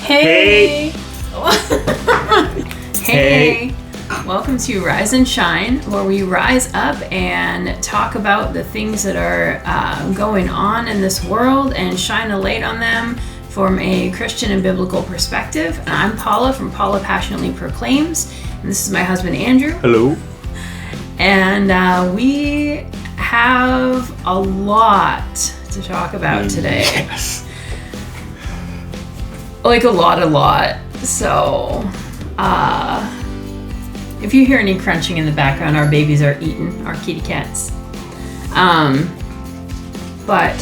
Hey! Hey! Welcome to Rise and Shine, where we rise up and talk about the things that are going on in this world and shine a light on them from a Christian and biblical perspective. I'm Paula from Paula Passionately Proclaims, and this is my husband Andrew. Hello. And we have a lot to talk about today. Yes. Like a lot. So, if you hear any crunching in the background, our babies are eating, our kitty cats. But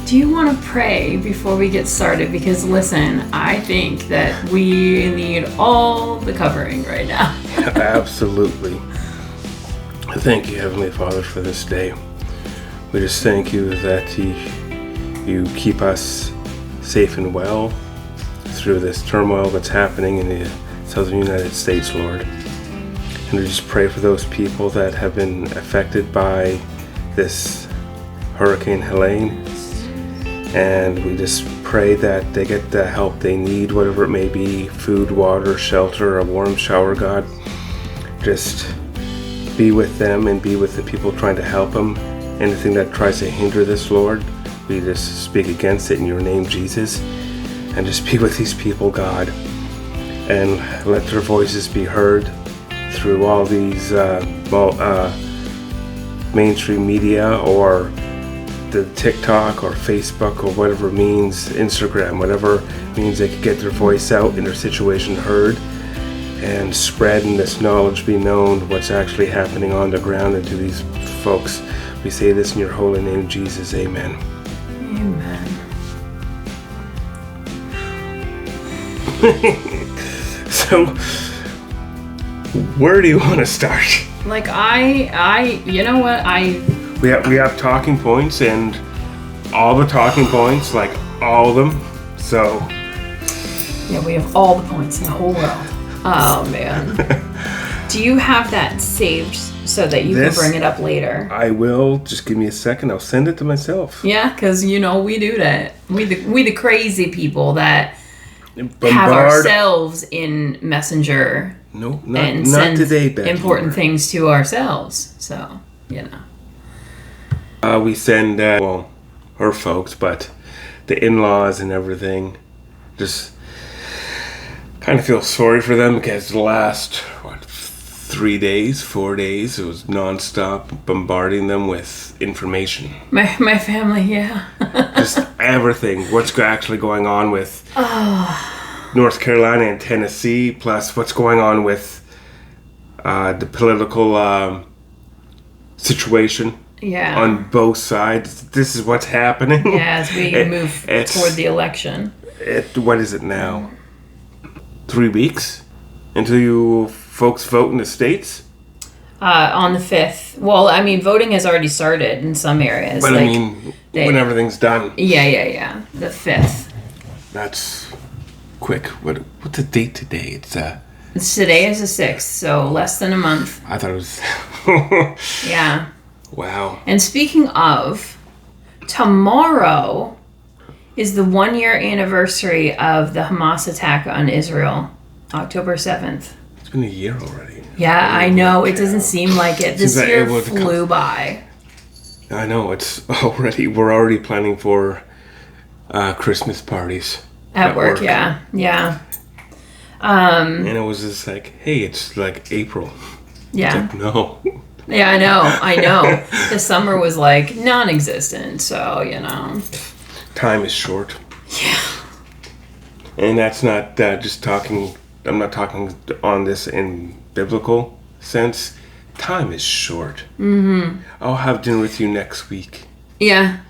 do you want to pray before we get started? Because listen, I think that we need all the covering right now. Absolutely. Thank you, Heavenly Father, for this day. We just thank you that you keep us safe and well through this turmoil that's happening in the southern United States, Lord. And we just pray for those people that have been affected by this Hurricane Helene. And we just pray that they get the help they need, whatever it may be, food, water, shelter, a warm shower, God. Just be with them and be with the people trying to help them. Anything that tries to hinder this, Lord, we just speak against it in your name, Jesus. And just be with these people, God, and let their voices be heard through all these mainstream media or the TikTok or Facebook or whatever means, Instagram, whatever means they could get their voice out and their situation heard and spread and this knowledge be known what's actually happening on the ground and to these folks. We say this in your holy name, Jesus. Amen. Amen. So, where do you want to start? Like you know what, We have talking points and all the talking points, like all of them. So yeah, we have all the points in the whole world. Oh man. Do you have that saved so that you can bring it up later? I will. Just give me a second. I'll send it to myself. Yeah, because we do that. We the crazy people that Bombard. have ourselves in Messenger. No, and not send today, Becky. important things to ourselves. So, we send, her folks, but the in-laws and everything, just kind of feel sorry for them because the last, 4 days, it was nonstop bombarding them with information. My family, yeah. Just everything. What's actually going on with North Carolina and Tennessee, plus what's going on with the political situation on both sides. This is what's happening. Yeah, as we move toward the election. What is it now? 3 weeks until you folks vote in the States? On the 5th. Well, I mean, voting has already started in some areas. But when everything's done. Yeah. The 5th. That's quick. What's the date today? Today is the 6th, so less than a month. I thought it was... Yeah. Wow. And speaking of, tomorrow is the 1-year anniversary of the Hamas attack on Israel, October 7th. It's been a year already. Yeah, I know. It doesn't seem like it. This year flew by. I know. We're already planning for Christmas parties. At work, yeah. And it was just like, hey, it's like April. Yeah. It's like, no. Yeah, I know. The summer was like non-existent, so, Time is short. Yeah. And that's not just talking, I'm not talking on this in biblical sense. Time is short. Mm-hmm. I'll have dinner with you next week. Yeah.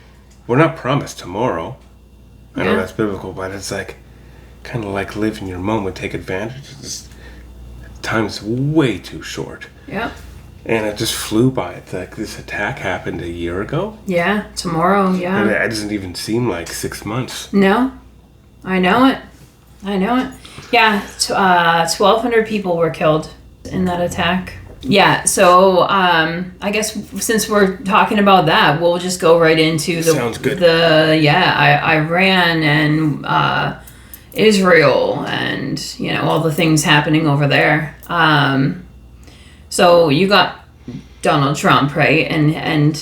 We're not promised tomorrow. I know that's biblical, but it's like, kind of like live in your moment, take advantage. Time is way too short. Yep. And it just flew by. It's like this attack happened a year ago. Yeah, tomorrow, yeah. And it doesn't even seem like 6 months. No, I know it. Yeah, 1,200 people were killed in that attack. Yeah, so I guess since we're talking about that, we'll just go right into Sounds good. Iran and Israel and, you know, all the things happening over there. So you got Donald Trump, right? And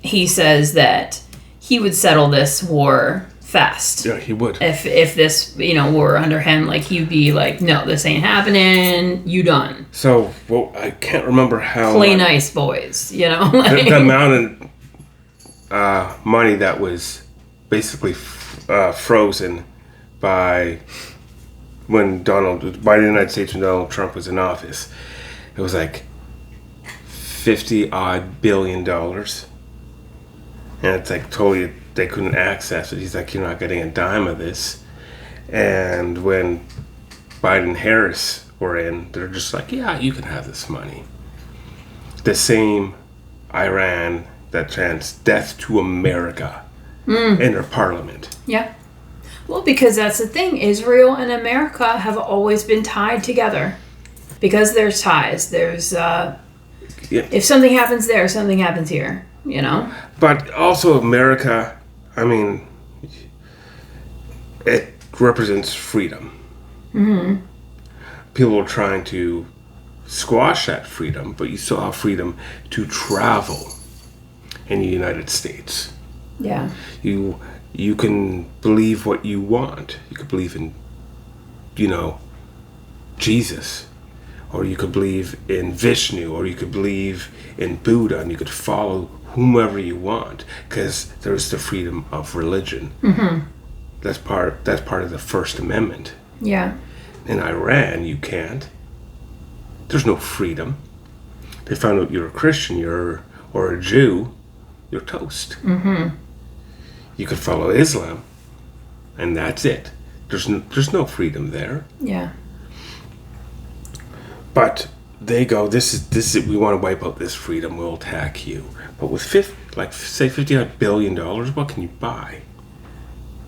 he says that he would settle this war fast. Yeah, he would. If this, you know, were under him, like, he'd be like, no, this ain't happening. You done. So, well, I can't remember how... Play nice, boys, you know? Like, the amount of money that was basically frozen by the United States when Donald Trump was in office. It was like $50-odd billion. And it's like totally, they couldn't access it. He's like, you're not getting a dime of this. And when Biden and Harris were in, they're just like, yeah, you can have this money. The same Iran that chants death to America in their parliament. Yeah. Well, because that's the thing. Israel and America have always been tied together. Because there's ties. There's, if something happens there, something happens here, you know? But also America, I mean, it represents freedom. Mm-hmm. People are trying to squash that freedom, but you still have freedom to travel in the United States. Yeah. You can believe what you want. You could believe in, you know, Jesus. Or you could believe in Vishnu, or you could believe in Buddha, and you could follow whomever you want, because there's the freedom of religion. Mm-hmm. That's part of the First Amendment. Yeah. In Iran, you can't. There's no freedom. They found out you're a Christian, or a Jew, you're toast. Mm-hmm. You could follow Islam, and that's it. There's no freedom there. Yeah. But they go, this is we want to wipe out this freedom, we'll attack you. But with $50 billion, what can you buy?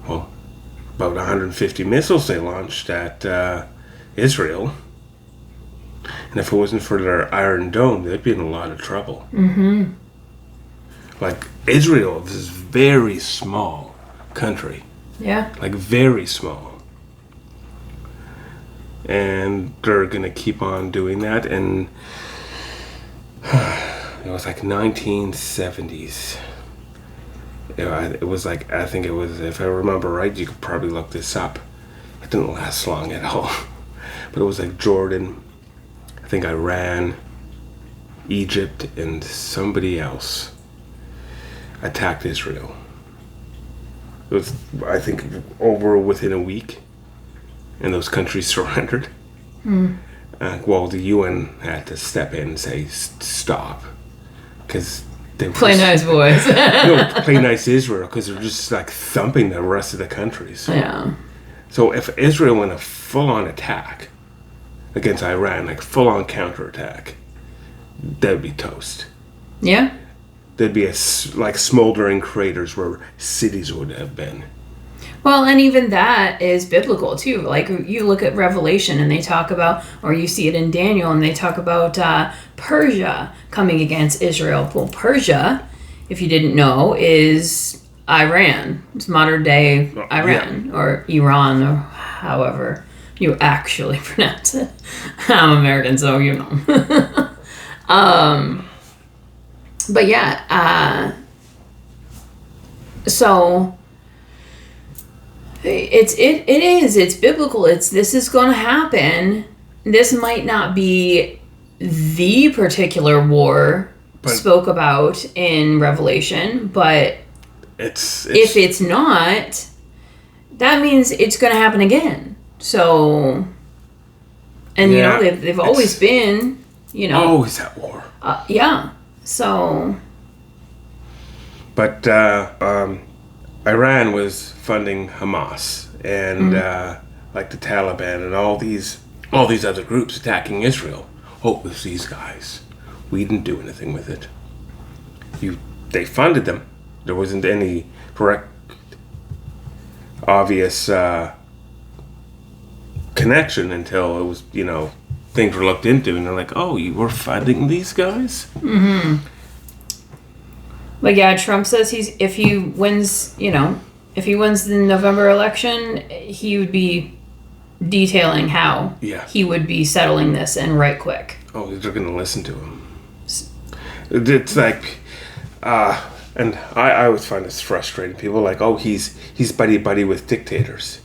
Well, about 150 missiles they launched at Israel. And if it wasn't for their Iron Dome, they'd be in a lot of trouble. Mm-hmm. Like, Israel is a very small country. Yeah. Like, very small. And they're going to keep on doing that. And it was like 1970s. It was like, I think it was, if I remember right, you could probably look this up. It didn't last long at all. But it was like Jordan, I think Iran, Egypt, and somebody else attacked Israel. It was, I think, over within a week. And those countries surrendered. Well, the UN had to step in and say, stop. Because they were play nice, boys. Play nice Israel, because they're just like thumping the rest of the countries. Yeah. So if Israel went a full-on attack against Iran, like full-on counterattack, that would be toast. Yeah. There'd be like smoldering craters where cities would have been. Well, and even that is biblical, too. Like, you look at Revelation and they talk about, or you see it in Daniel, and they talk about Persia coming against Israel. Well, Persia, if you didn't know, is Iran. It's modern-day Iran, or Iran, or however you actually pronounce it. I'm American, so you know. But yeah, so... It's biblical. This is going to happen. This might not be the particular war spoke about in Revelation, but it's if it's not, that means it's going to happen again. So, and you know, they've always been, you know, always at war. Yeah. So, but Iran was funding Hamas and like the Taliban and all these other groups attacking Israel. Oh, it was these guys. We didn't do anything with it. They funded them. There wasn't any direct, obvious connection until it was, you know, things were looked into, and they're like, oh, you were funding these guys? Mm-hmm. But yeah, Trump says if he wins, you know, if he wins the November election, he would be detailing how he would be settling this and right quick. Oh, they're going to listen to him. It's like, and I always find this frustrating. People are like, oh, he's buddy with dictators.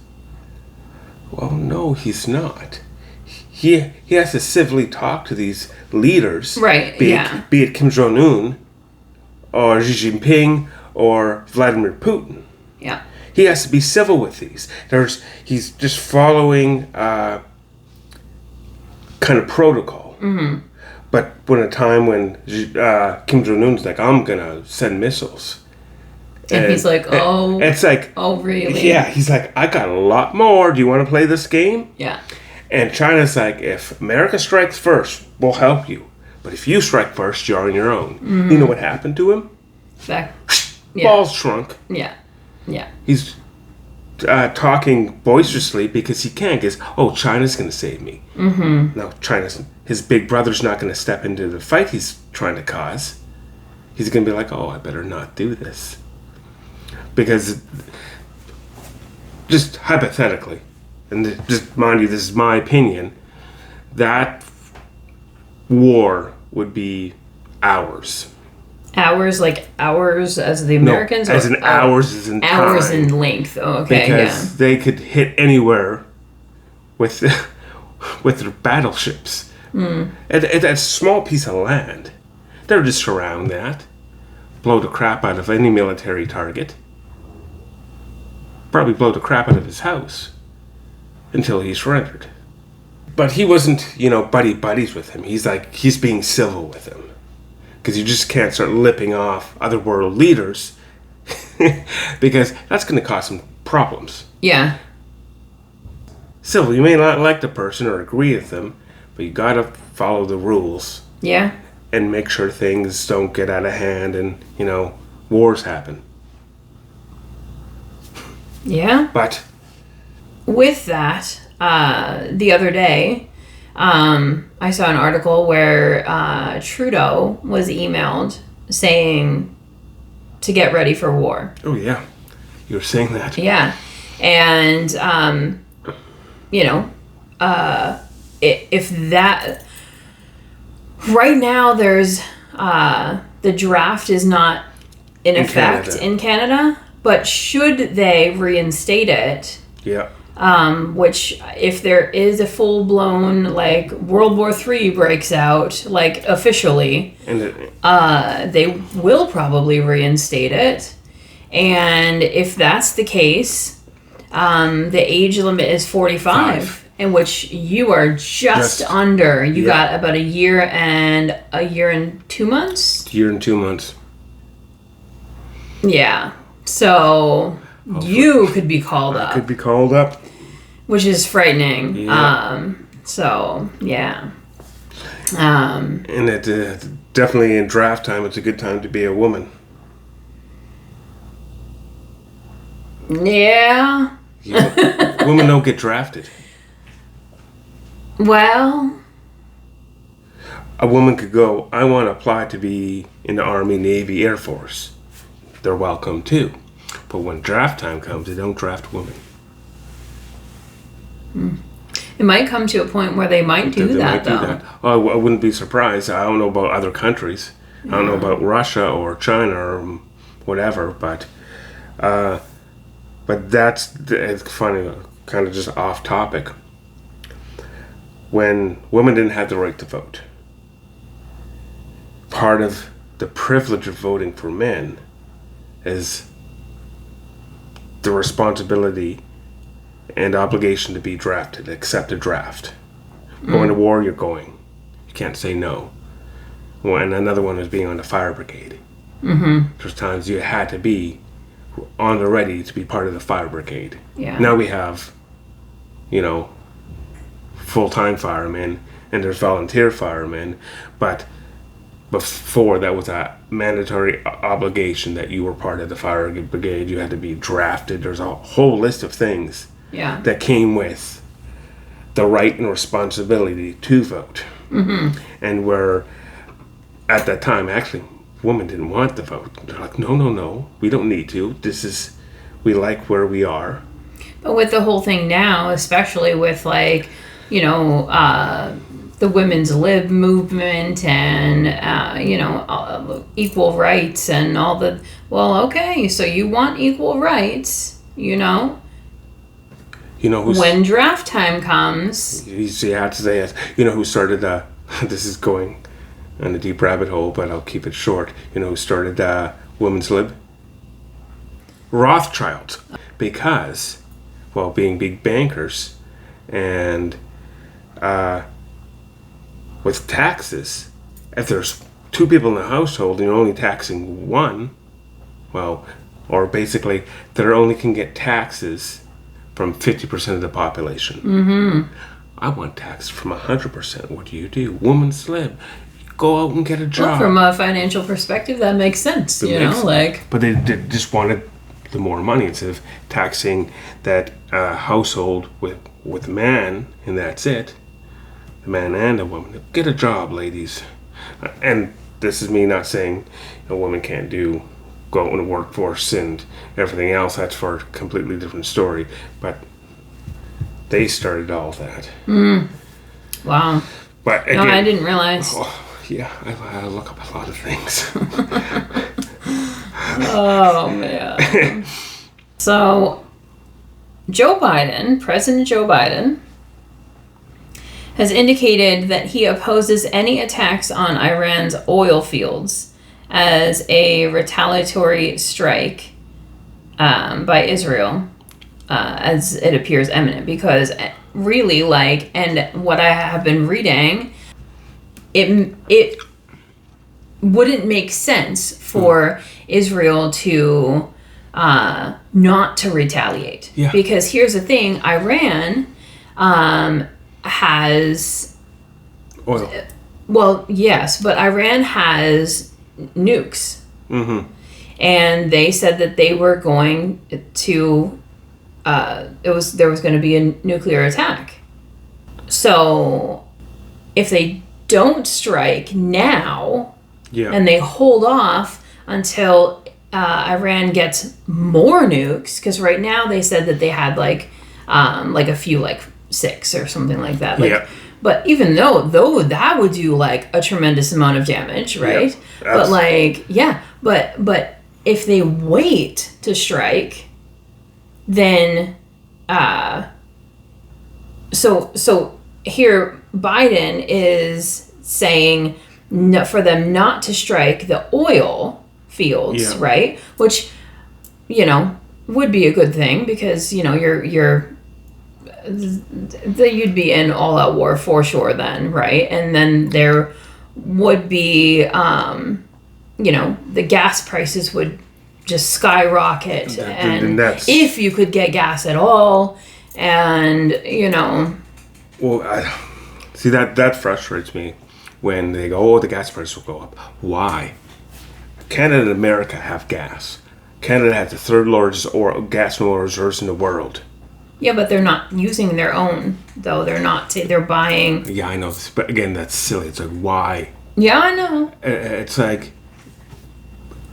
Well, no, he's not. He has to civilly talk to these leaders, right? Be it Kim Jong-un, or Xi Jinping, or Vladimir Putin. Yeah. He has to be civil with these. He's just following kind of protocol. Mm-hmm. But when a time when Kim Jong-un's like, I'm gonna send missiles, and he's like, oh, it's like, oh really? Yeah, he's like, I got a lot more. Do you want to play this game? Yeah. And China's like, if America strikes first, we'll help you. But if you strike first, you're on your own. Mm-hmm. You know what happened to him? Balls shrunk. Yeah. Yeah. He's talking boisterously because he can't. Because, oh, China's going to save me. Mm-hmm. No, his big brother's not going to step into the fight he's trying to cause. He's going to be like, oh, I better not do this. Because, just hypothetically, and just mind you, this is my opinion, that war would be hours. Hours, like hours as the Americans? No, as in hours as in time. Hours in length. Oh, okay, because they could hit anywhere with their battleships. Mm. At a small piece of land. They would just surround that. Blow the crap out of any military target. Probably blow the crap out of his house. Until he surrendered. But he wasn't, buddies with him. He's being civil with him. Because you just can't start lipping off other world leaders. Because that's going to cause some problems. Yeah. Civil, you may not like the person or agree with them, but you got to follow the rules. Yeah. And make sure things don't get out of hand and, wars happen. Yeah. But with that, the other day, I saw an article where Trudeau was emailed saying to get ready for war. Oh, yeah. You were saying that. Yeah. And, if that... Right now, there's... the draft is not in effect in Canada, but should they reinstate it... Yeah. Which, if there is a full-blown, World War III breaks out, officially, they will probably reinstate it. And if that's the case, the age limit is 45, in which you are just under. You got about a year and 2 months? A year and 2 months. Yeah. So... You could be called up. Could be called up. Which is frightening. Yeah. Yeah. And it definitely in draft time, it's a good time to be a woman. Yeah. Women don't get drafted. Well... A woman could go, I want to apply to be in the Army, Navy, Air Force. They're welcome too. But when draft time comes, they don't draft women. It might come to a point where they might do that. Well, I wouldn't be surprised. I don't know about other countries. I don't know about Russia or China or whatever. But it's funny, kind of just off topic. When women didn't have the right to vote, part of the privilege of voting for men is the responsibility and obligation to be drafted, accept a draft. Going to war, you're going. You can't say no. And another one is being on the fire brigade. Mm-hmm. There's times you had to be on the ready to be part of the fire brigade. Yeah. Now we have, full-time firemen, and there's volunteer firemen, but before that was a mandatory obligation that you were part of the fire brigade. You had to be drafted. There's a whole list of things that came with the right and responsibility to vote. Mm-hmm. And where at that time, actually, women didn't want the vote. They're like, no, we don't need to. We like where we are. But with the whole thing now, especially with like, you know, the women's lib movement and, you know, equal rights and all the, well, okay, so you want equal rights, you know? You know who's... When draft time comes... You have to say it. You know who started, this is going on a deep rabbit hole, but I'll keep it short. You know who started women's lib? Rothschild. Because, well, being big bankers and... with taxes, if there's 2 people in the household and you're only taxing one, well, or basically, they only can get taxes from 50% of the population. Mm-hmm. I want taxes from 100%. What do? Woman's lib. Go out and get a job. Well, from a financial perspective, that makes sense, like... But they just wanted the more money instead of taxing that household with a man, and that's it. A man and a woman. Get a job, ladies. And this is me not saying a woman can't go out in the workforce and everything else. That's for a completely different story. But they started all that. Wow. But again, no, I didn't realize. Oh, yeah, I look up a lot of things. Oh, man. So, President Joe Biden, has indicated that he opposes any attacks on Iran's oil fields as a retaliatory strike by Israel, as it appears imminent. Because really, like, and what I have been reading, it wouldn't make sense for Israel to not to retaliate. Yeah. Because here's the thing, Iran has oil. Well, yes, but Iran has nukes. Mm-hmm. And they said that they were going to there was going to be a nuclear attack. So if they don't strike now, and they hold off until Iran gets more nukes, because right now they said that they had like a few, like 6 or something like that. Like, but even though that would do like a tremendous amount of damage, right? But like, but if they wait to strike, then so here Biden is saying for them not to strike the oil fields, right? Which, would be a good thing, because you'd be in all-out war for sure then, right? And then there would be, the gas prices would just skyrocket, and if you could get gas at all, and Well, see that frustrates me when they go, the gas prices will go up. Why? Canada and America have gas. Canada has the 3rd largest gas and oil reserves in the world. Yeah, but they're not using their own, though. They're buying... Yeah, I know. But again, that's silly. It's like, why? Yeah, I know. It's like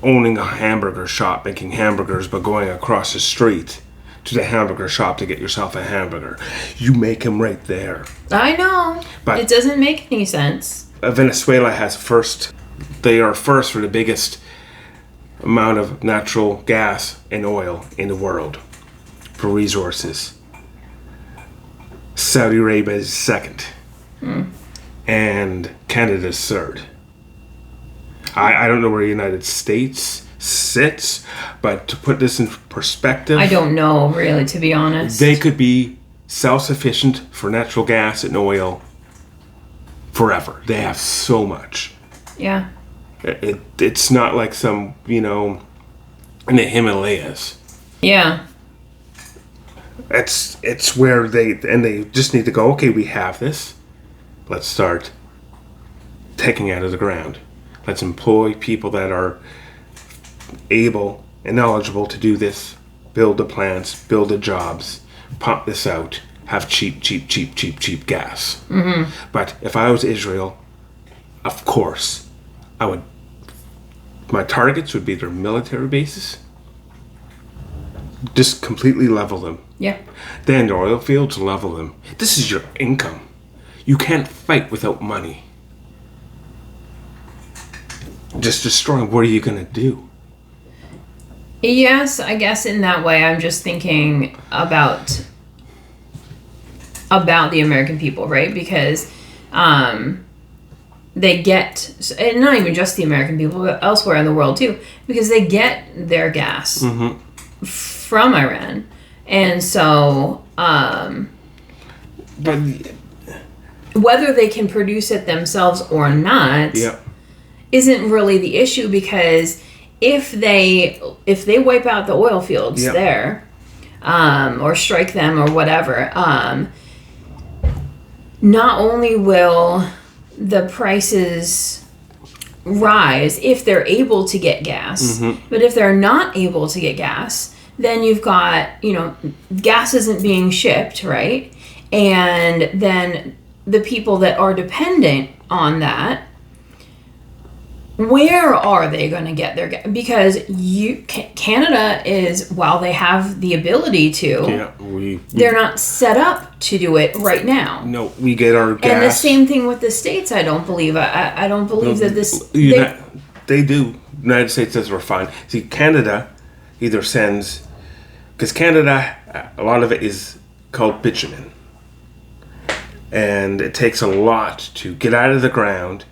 owning a hamburger shop, making hamburgers, but going across the street to the hamburger shop to get yourself a hamburger. You make them right there. I know. But it doesn't make any sense. Venezuela has they are first for the biggest amount of natural gas and oil in the world for resources. Saudi Arabia is second. And Canada is third. I don't know where the United States sits, but to put this in perspective, I don't know, really, to be honest. They could be self-sufficient for natural gas and oil forever. They have so much. Yeah. It's not like some, in the Himalayas. Yeah. It's where they just need to go, okay, we have this. Let's start taking it out of the ground. Let's employ people that are able and knowledgeable to do this. Build the plants, build the jobs, pump this out, have cheap gas. Mm-hmm. But if I was Israel, of course, my targets would be their military bases, Just completely level them. Yeah. Then the oil fields, level them. This is your income. You can't fight without money. Just destroying, what are you going to do? Yes, I guess in that way I'm just thinking about the American people, right? Because they get, and not even just the American people, but elsewhere in the world too, because they get their gas from Iran. And so, But whether they can produce it themselves or not isn't really the issue, because if they wipe out the oil fields there, or strike them or whatever, not only will the prices rise if they're able to get gas, but if they're not able to get gas, then you've got, gas isn't being shipped, right? And then the people that are dependent on that, where are they going to get their gas? Because Canada is, while they have the ability to, they're not set up to do it right now. No, we get our gas. And the same thing with the States, I don't believe. I don't believe that this... They do. United States does refine. See, Canada either sends... Because Canada, a lot of it is called bitumen. And it takes a lot to get out of the ground,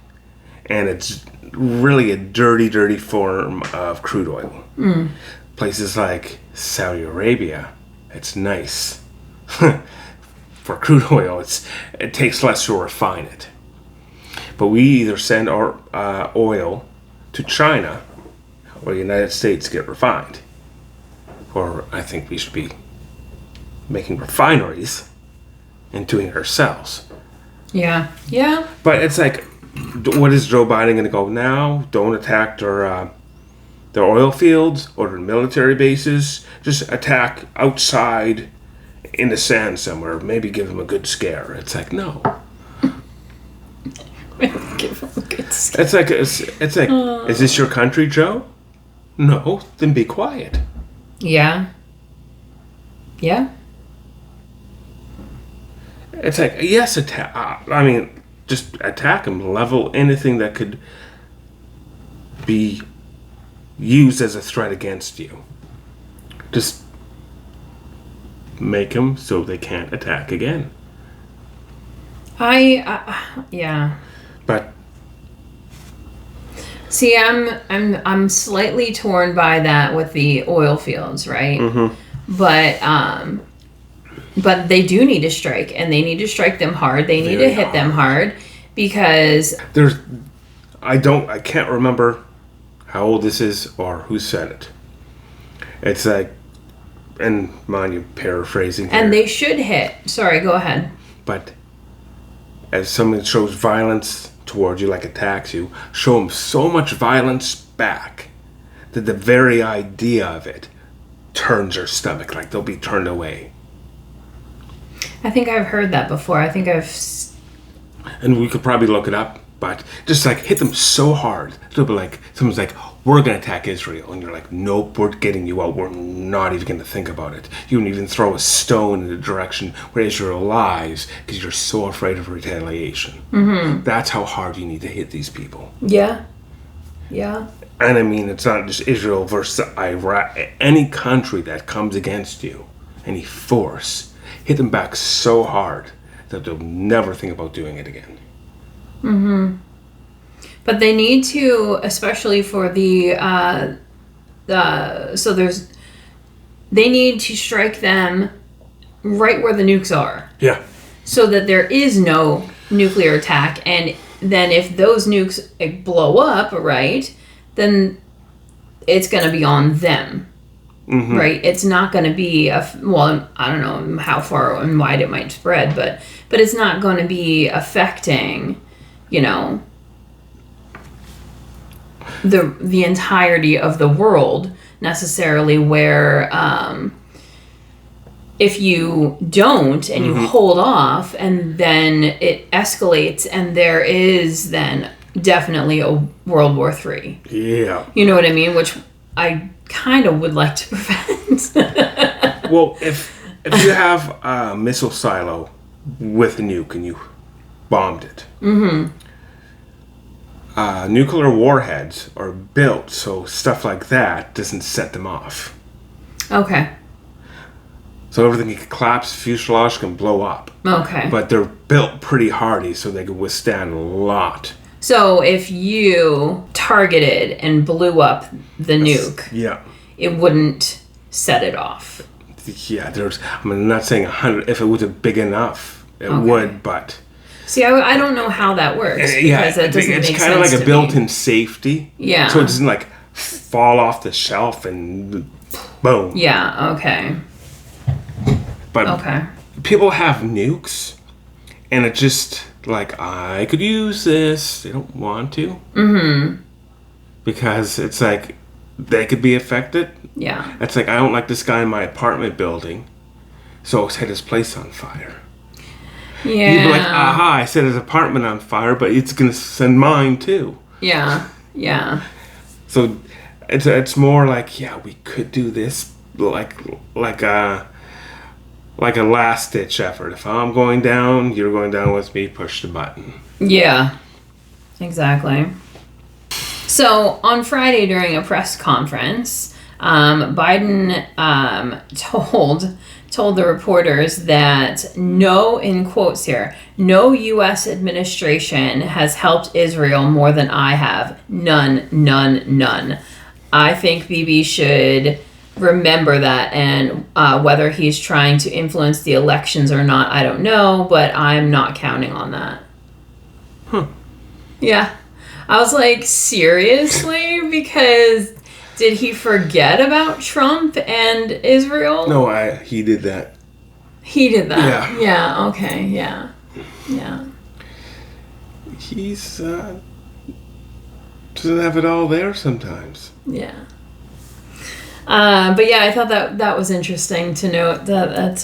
and it's really a dirty, dirty form of crude oil. Places like Saudi Arabia, it's nice. For crude oil, it takes less to refine it. But we either send our oil to China, or the United States get refined. Or I think we should be making refineries and doing it ourselves. Yeah. But it's like, what is Joe Biden going to go now? Don't attack their oil fields or their military bases. Just attack outside in the sand somewhere. Maybe give them a good scare. It's like, no. Give them a good scare. It's like, is this your country, Joe? No, then be quiet. Yeah. It's like, yes, attack. Just attack them. Level anything that could be used as a threat against you. Just make them so they can't attack again. Yeah. But see, I'm slightly torn by that with the oil fields, right? But they do need to strike, and they need to strike them hard. They need to hit them hard, because I can't remember how old this is or who said it. It's like, and mind you, paraphrasing here. And they should hit. Sorry, go ahead. But as someone shows violence towards you, like attacks you, show them so much violence back that the very idea of it turns their stomach, like they'll be turned away. I think I've heard that before. And we could probably look it up, but just like hit them so hard, it'll be like someone's like, we're going to attack Israel, and you're like, nope, we're getting you out. We're not even going to think about it. You wouldn't even throw a stone in the direction where Israel lies because you're so afraid of retaliation. That's how hard you need to hit these people. Yeah. And it's not just Israel versus Iraq. Any country that comes against you, any force, hit them back so hard that they'll never think about doing it again. But they need to, especially for they need to strike them right where the nukes are. Yeah. So that there is no nuclear attack, and then if those nukes blow up, right, then it's going to be on them. Right? It's not going to be I don't know how far and wide it might spread, but it's not going to be affecting, the entirety of the world necessarily, where if you don't and you hold off, and then it escalates, and there is then definitely a World War III. Yeah. You know what I mean? Which I kind of would like to prevent. Well, if you have a missile silo with a nuke and you bombed it, nuclear warheads are built so stuff like that doesn't set them off. Okay. So everything can collapse, fuselage can blow up. Okay. But they're built pretty hardy so they can withstand a lot. So if you targeted and blew up the nuke, it wouldn't set it off. Yeah, I'm not saying 100. If it was big enough, it would, but... See, I don't know how that works. Because that doesn't make sense. It's kind of like a built-in safety. Yeah. So it doesn't, like, fall off the shelf and boom. Yeah, okay. But people have nukes, and it just... Like, I could use this. They don't want to. Because it's like, they could be affected. Yeah. It's like, I don't like this guy in my apartment building, so I set his place on fire. Yeah. You'd be like, aha, I set his apartment on fire, but it's going to send mine too. Yeah. Yeah. So it's more like, yeah, we could do this like a last-ditch effort. If I'm going down, you're going down with me, push the button. Yeah, exactly. So on Friday during a press conference, Biden told the reporters that no, in quotes here, no U.S. administration has helped Israel more than I have. None, none, none. I think Bibi should... remember that, and whether he's trying to influence the elections or not, I don't know, but I'm not counting on that. Yeah. I was like, seriously? Because did he forget about Trump and Israel? No, he did that. He did that? Yeah. Yeah, okay, yeah. Yeah. He's, doesn't have it all there sometimes. Yeah. But yeah, I thought that was interesting to note that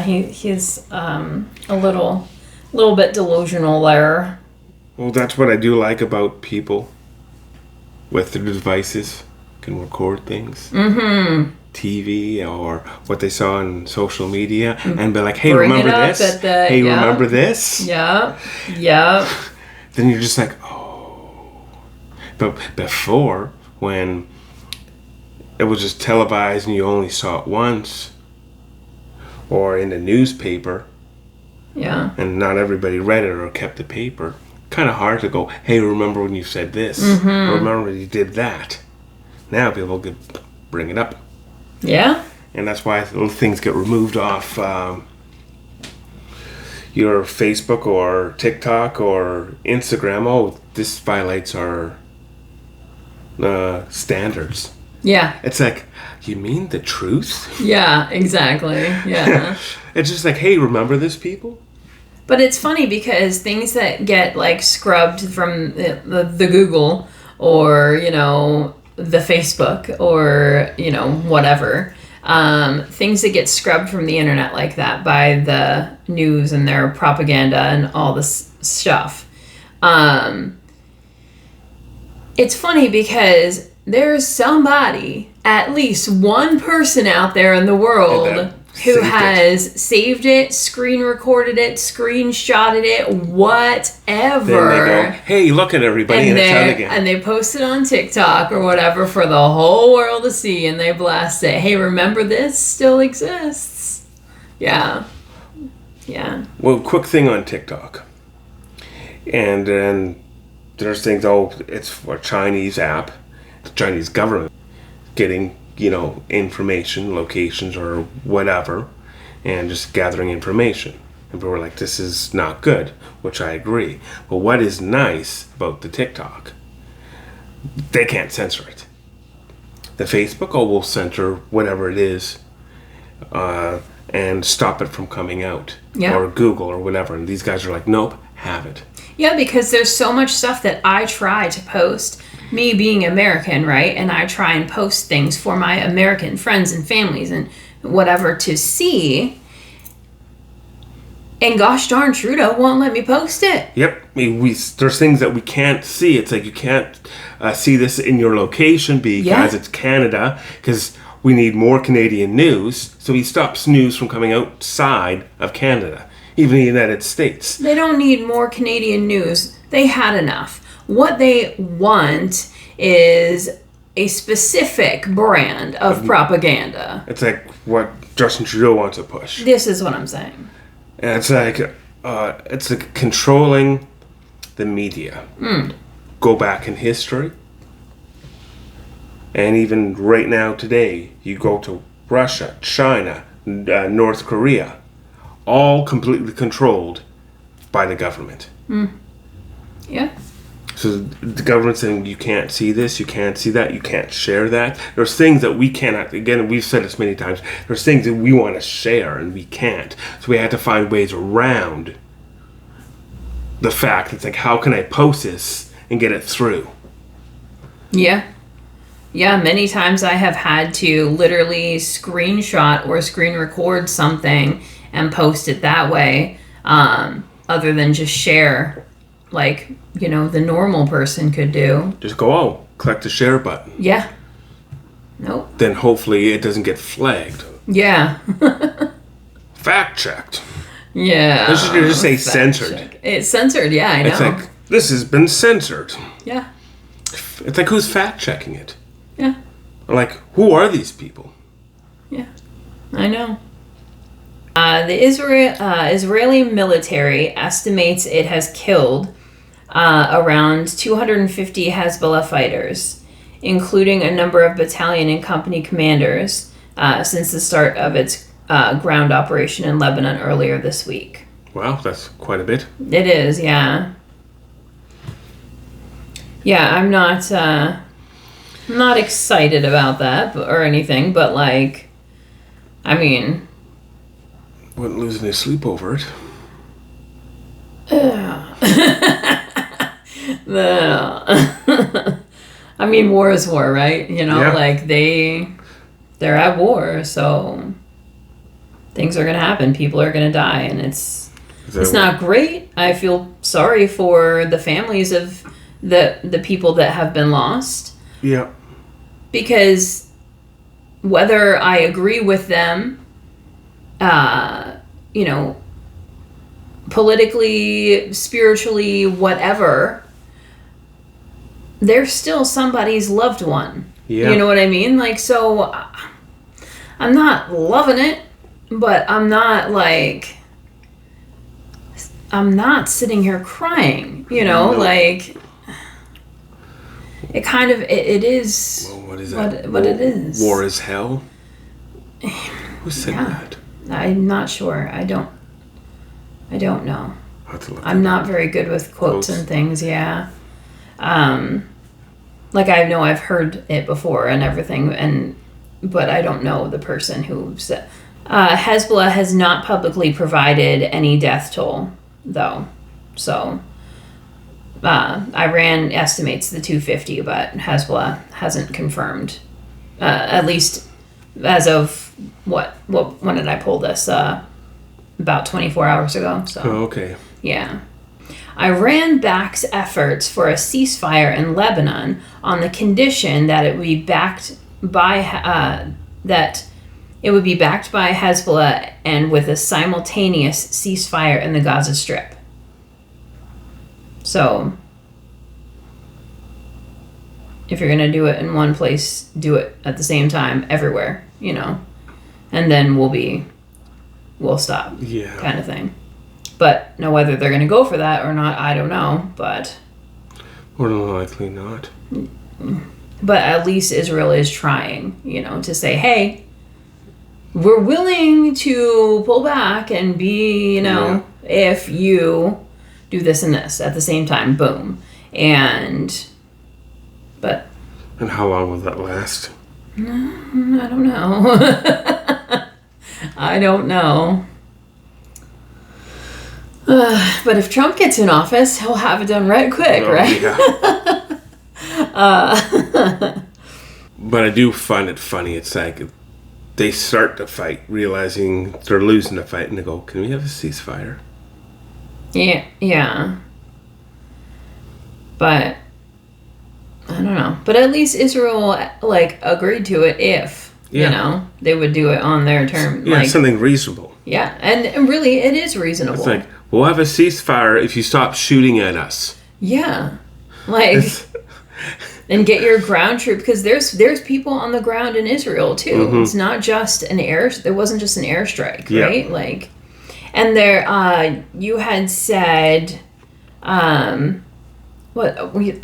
he's a little bit delusional there. Well, that's what I do like about people with their devices can record things, TV or what they saw on social media, and be like, "Hey, remember this? Remember this? Yeah. Then you're just like, oh. But before, when it was just televised and you only saw it once, or in the newspaper, and not everybody read it or kept the paper, kind of hard to go, hey, remember when you said this? Or remember when you did that? Now people could bring it up. Yeah. And that's why little things get removed off your Facebook or TikTok or Instagram. Oh, this violates our standards. Yeah. It's like, you mean the truth? Yeah, exactly. Yeah. It's just like, hey, remember this, people? But it's funny because things that get like scrubbed from the Google or, the Facebook or, whatever, things that get scrubbed from the internet like that by the news and their propaganda and all this stuff. It's funny because there's somebody, at least one person out there in the world who has saved it, screen recorded it, screenshotted it, whatever. Then they go, hey, look at everybody, and it's out again. And they post it on TikTok or whatever for the whole world to see, and they blast it. Hey, remember this still exists. Yeah. Yeah. Well, quick thing on TikTok. And then there's things, it's for a Chinese app. The Chinese government getting, information, locations or whatever, and just gathering information. And people were like, this is not good, which I agree. But what is nice about the TikTok, they can't censor it. The Facebook, will censor whatever it is and stop it from coming out. Yeah. Or Google or whatever. And these guys are like, nope, have it. Yeah, because there's so much stuff that I try to post, me being American, right? And I try and post things for my American friends and families and whatever to see. And gosh darn, Trudeau won't let me post it. Yep. I mean, there's things that we can't see. It's like you can't see this in your location because it's Canada, because we need more Canadian news. So he stops news from coming outside of Canada, even the United States. They don't need more Canadian news. They had enough. What they want is a specific brand of propaganda. It's like what Justin Trudeau wants to push. This is what I'm saying. And it's like controlling the media. Go back in history. And even right now today, you go to Russia, China, North Korea, all completely controlled by the government. Yeah. So the government's saying you can't see this, you can't see that, you can't share that. There's things that we cannot, again, we've said this many times, there's things that we want to share and we can't. So we had to find ways around the fact. It's like, how can I post this and get it through? Yeah. Yeah, many times I have had to literally screenshot or screen record something and post it that way, other than just share like, the normal person could do. Just go, click the share button. Yeah. Nope. Then hopefully it doesn't get flagged. Yeah. Fact checked. Yeah. Let's just say censored. Check. It's censored, yeah, I know. It's like, this has been censored. Yeah. It's like, who's fact checking it? Yeah. Like, who are these people? Yeah. I know. The Israeli military estimates it has killed around 250 Hezbollah fighters, including a number of battalion and company commanders, since the start of its ground operation in Lebanon earlier this week. Wow, that's quite a bit. It is, yeah. Yeah, I'm not excited about that or anything, but like, I mean, wouldn't lose any sleep over it. I mean, war is war, right? Yeah. Like they're at war, so things are gonna happen. People are gonna die, and it's not great. I feel sorry for the families of the people that have been lost. Yeah. Because whether I agree with them, politically, spiritually, whatever, they're still somebody's loved one. Yeah. You know what I mean? Like, so I'm not loving it, but I'm not sitting here crying, No. like it kind of, it is. Well, what is that? What it is. War is hell? Who said that? I'm not sure. I don't know. I'll have to look I'm that not up. very good with quotes and things, yeah. Like I know I've heard it before and everything, but I don't know the person who said. Hezbollah has not publicly provided any death toll, though. So, Iran estimates the 250, but Hezbollah hasn't confirmed. At least as of when did I pull this? About 24 hours ago. So. Oh, okay. Yeah. Iran backs efforts for a ceasefire in Lebanon on the condition that it would be backed by Hezbollah and with a simultaneous ceasefire in the Gaza Strip. So, if you're gonna do it in one place, do it at the same time everywhere, and then we'll stop. Yeah. Kind of thing. But now whether they're going to go for that or not, I don't know. But More than likely not. But at least Israel is trying, to say, hey, we're willing to pull back and be, if you do this and this at the same time. Boom. And how long will that last? I don't know. I don't know. But if Trump gets in office, he'll have it done right quick, right? Yeah. But I do find it funny. It's like they start the fight realizing they're losing the fight and they go, can we have a ceasefire? Yeah. But I don't know. But at least Israel like agreed to it if you know they would do it on their term. Yeah, like, something reasonable. Yeah, and really it is reasonable. It's like, we'll have a ceasefire if you stop shooting at us. Yeah, like, and get your ground troop, because there's people on the ground in Israel too. Mm-hmm. It's not just there wasn't just an airstrike, Yeah. right? Like, and there you had said, I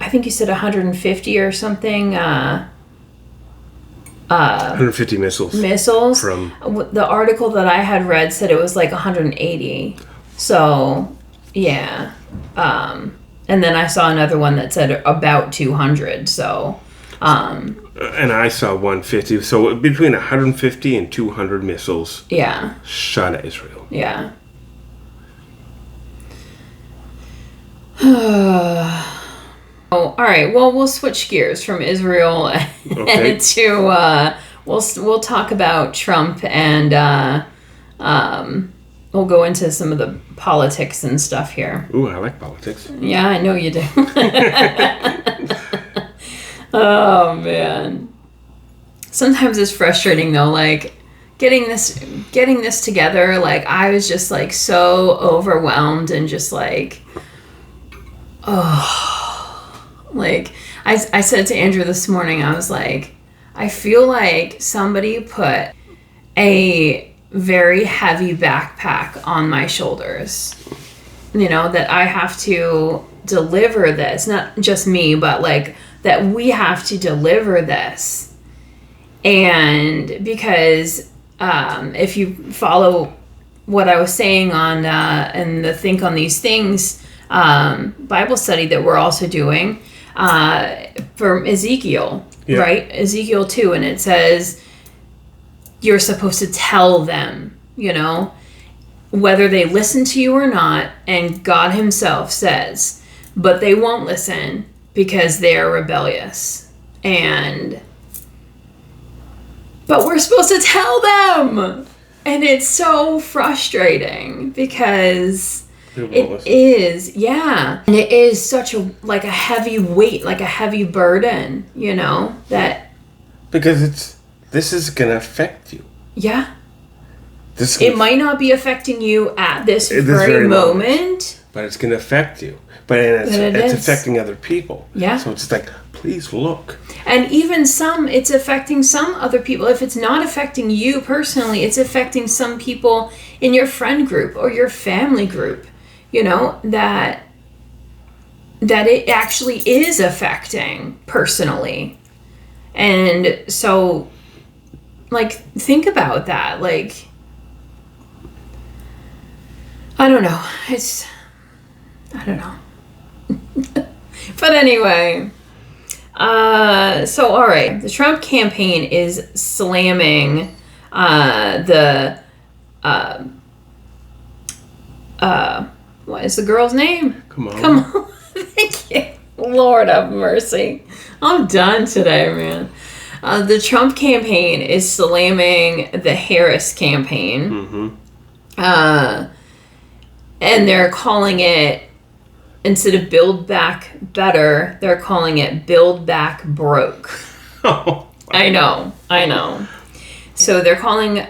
think you said 150 or something. 150 missiles. From the article that I had read said it was like 180. So, yeah. And then I saw another one that said about 200. So, and I saw 150. So between 150 and 200 missiles. Yeah. Shot at Israel. Yeah. Oh, all right. Well, we'll switch gears from Israel to we'll talk about Trump, and we'll go into some of the politics and stuff here. Ooh, I like politics. Yeah, I know you do. Oh man. Sometimes it's frustrating though, like getting this together. Like, I was just like so overwhelmed and just like, like I said to Andrew this morning, I was like, I feel like somebody put a very heavy backpack on my shoulders, that I have to deliver this, not just me, but like that we have to deliver this. And because if you follow what I was saying on in the Think on These Things Bible study that we're also doing from Ezekiel, right? Ezekiel 2, and it says you're supposed to tell them, whether they listen to you or not, and God himself says, but they won't listen because they are rebellious. But we're supposed to tell them, and it's so frustrating because it is, and it is such a heavy weight, like a heavy burden, that because this is gonna affect you. Yeah. It might not be affecting you at this very moment, but it's gonna affect you. But it's affecting other people. Yeah. So it's like, please look. And even it's affecting some other people. If it's not affecting you personally, it's affecting some people in your friend group or your family group, that it actually is affecting personally. And so, like, think about that. Like, I don't know. I don't know. But anyway, so all right, the Trump campaign is slamming what is the girl's name? Kamala. Thank you. Lord have mercy. I'm done today, man. The Trump campaign is slamming the Harris campaign. Mm-hmm. And they're calling it, instead of Build Back Better, they're calling it Build Back Broke. Oh, I know. So they're calling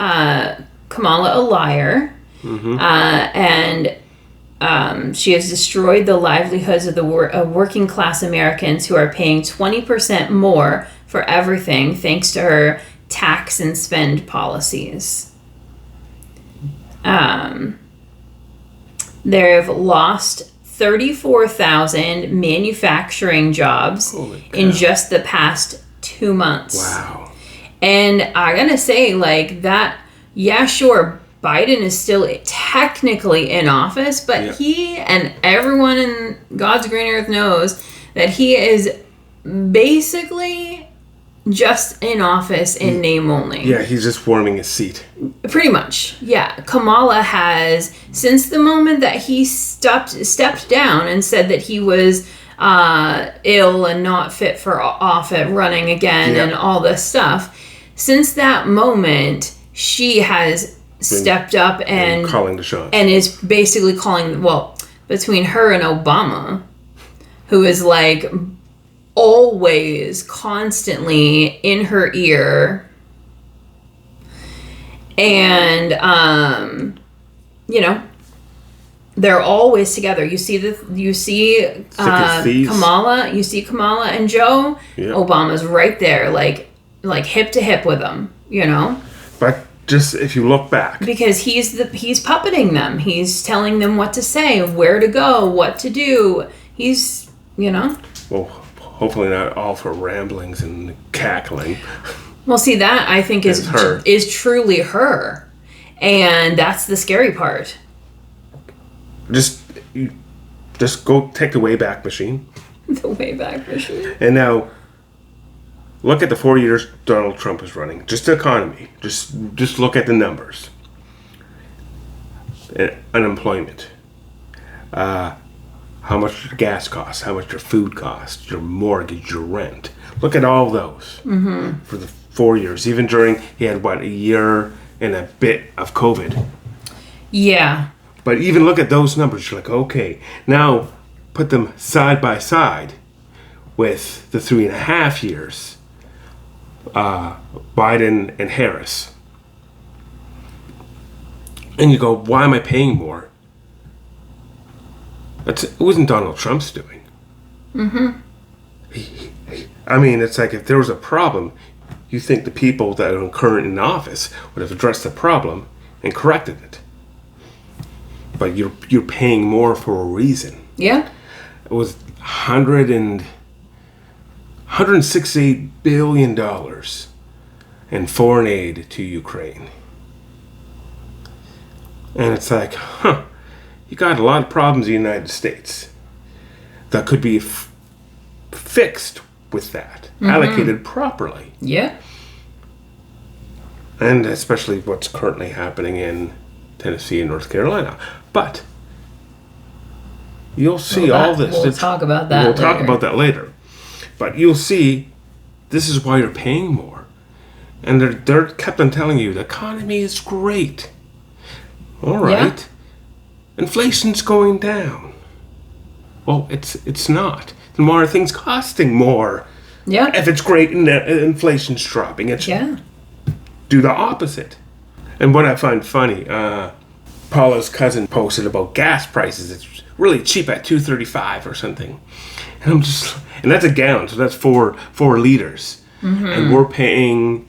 Kamala a liar. Mm-hmm. And she has destroyed the livelihoods of the working class Americans who are paying 20% more for everything thanks to her tax and spend policies. They've lost 34,000 manufacturing jobs in just the past 2 months. Wow. And I gotta say, like, that, yeah, sure, Biden is still technically in office, but he and everyone in God's green earth knows that he is basically just in office in name only. Yeah, he's just warming his seat. Pretty much, yeah. Kamala has, since the moment that he stepped down and said that he was ill and not fit for office, running again, and all this stuff, since that moment, she has stepped up and calling the shots. And is basically calling, between her and Obama, who is like always constantly in her ear. And, they're always together. You see Kamala. You see Kamala and Joe. Yep. Obama's right there, like hip to hip with them. But just if you look back, because he's puppeting them. He's telling them what to say, where to go, what to do. He's Well, hopefully not all for ramblings and cackling. Well, see, that I think is truly her, and that's the scary part. Just go take the Wayback Machine. The Wayback Machine. And now, look at the 4 years Donald Trump is running. Just the economy. Just look at the numbers. Unemployment. How much your gas costs. How much your food costs. Your mortgage. Your rent. Look at all those. Mm-hmm. For the 4 years. Even during, he had a year and a bit of COVID. Yeah. But even look at those numbers. You're like, okay. Now, put them side by side with the 3.5 years. Biden and Harris. And you go, why am I paying more? It wasn't Donald Trump's doing. Mm-hmm. I mean, it's like if there was a problem, you think the people that are current in office would have addressed the problem and corrected it. But you're paying more for a reason. Yeah. It was $168 billion in foreign aid to Ukraine. And it's like, you got a lot of problems in the United States that could be fixed with that, allocated properly. Yeah. And especially what's currently happening in Tennessee and North Carolina. But you'll see all this. We'll talk about that later. Talk about that later. But you'll see this is why you're paying more. And they're kept on telling you the economy is great. All right. Yeah. Inflation's going down. Well, it's not. Then why are things costing more? Yeah. If it's great and inflation's dropping, it should do the opposite. And what I find funny, Paula's cousin posted about gas prices. It's really cheap at $2.35 or something. And and that's a gallon, so that's 4 liters. Mm-hmm. And we're paying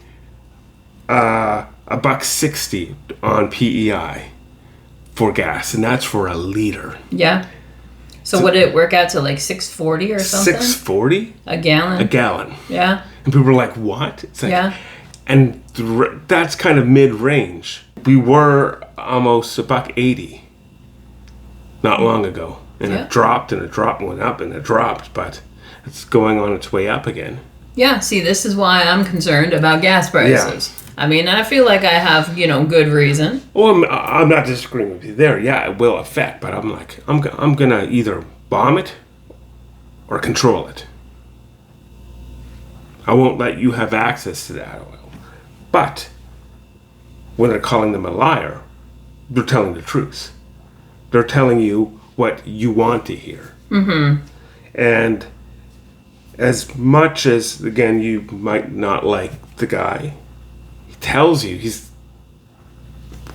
$1.60 on PEI for gas, and that's for a liter. Yeah. So would it work out to like $6.40 or something? $6.40? A gallon? A gallon. Yeah. And people are like, what? It's like, yeah. And that's kind of mid-range. We were almost $1.80 not long ago. And it dropped and it dropped and went up and it dropped, but it's going on its way up again. Yeah, see, this is why I'm concerned about gas prices. Yeah. I mean, I feel like I have, good reason. Well, I'm not disagreeing with you there. Yeah, it will affect, but I'm like, I'm going to either bomb it or control it. I won't let you have access to that oil. But when they're calling them a liar, they're telling the truth. They're telling you what you want to hear. Mm-hmm. And as much as, again, you might not like the guy, he tells you he's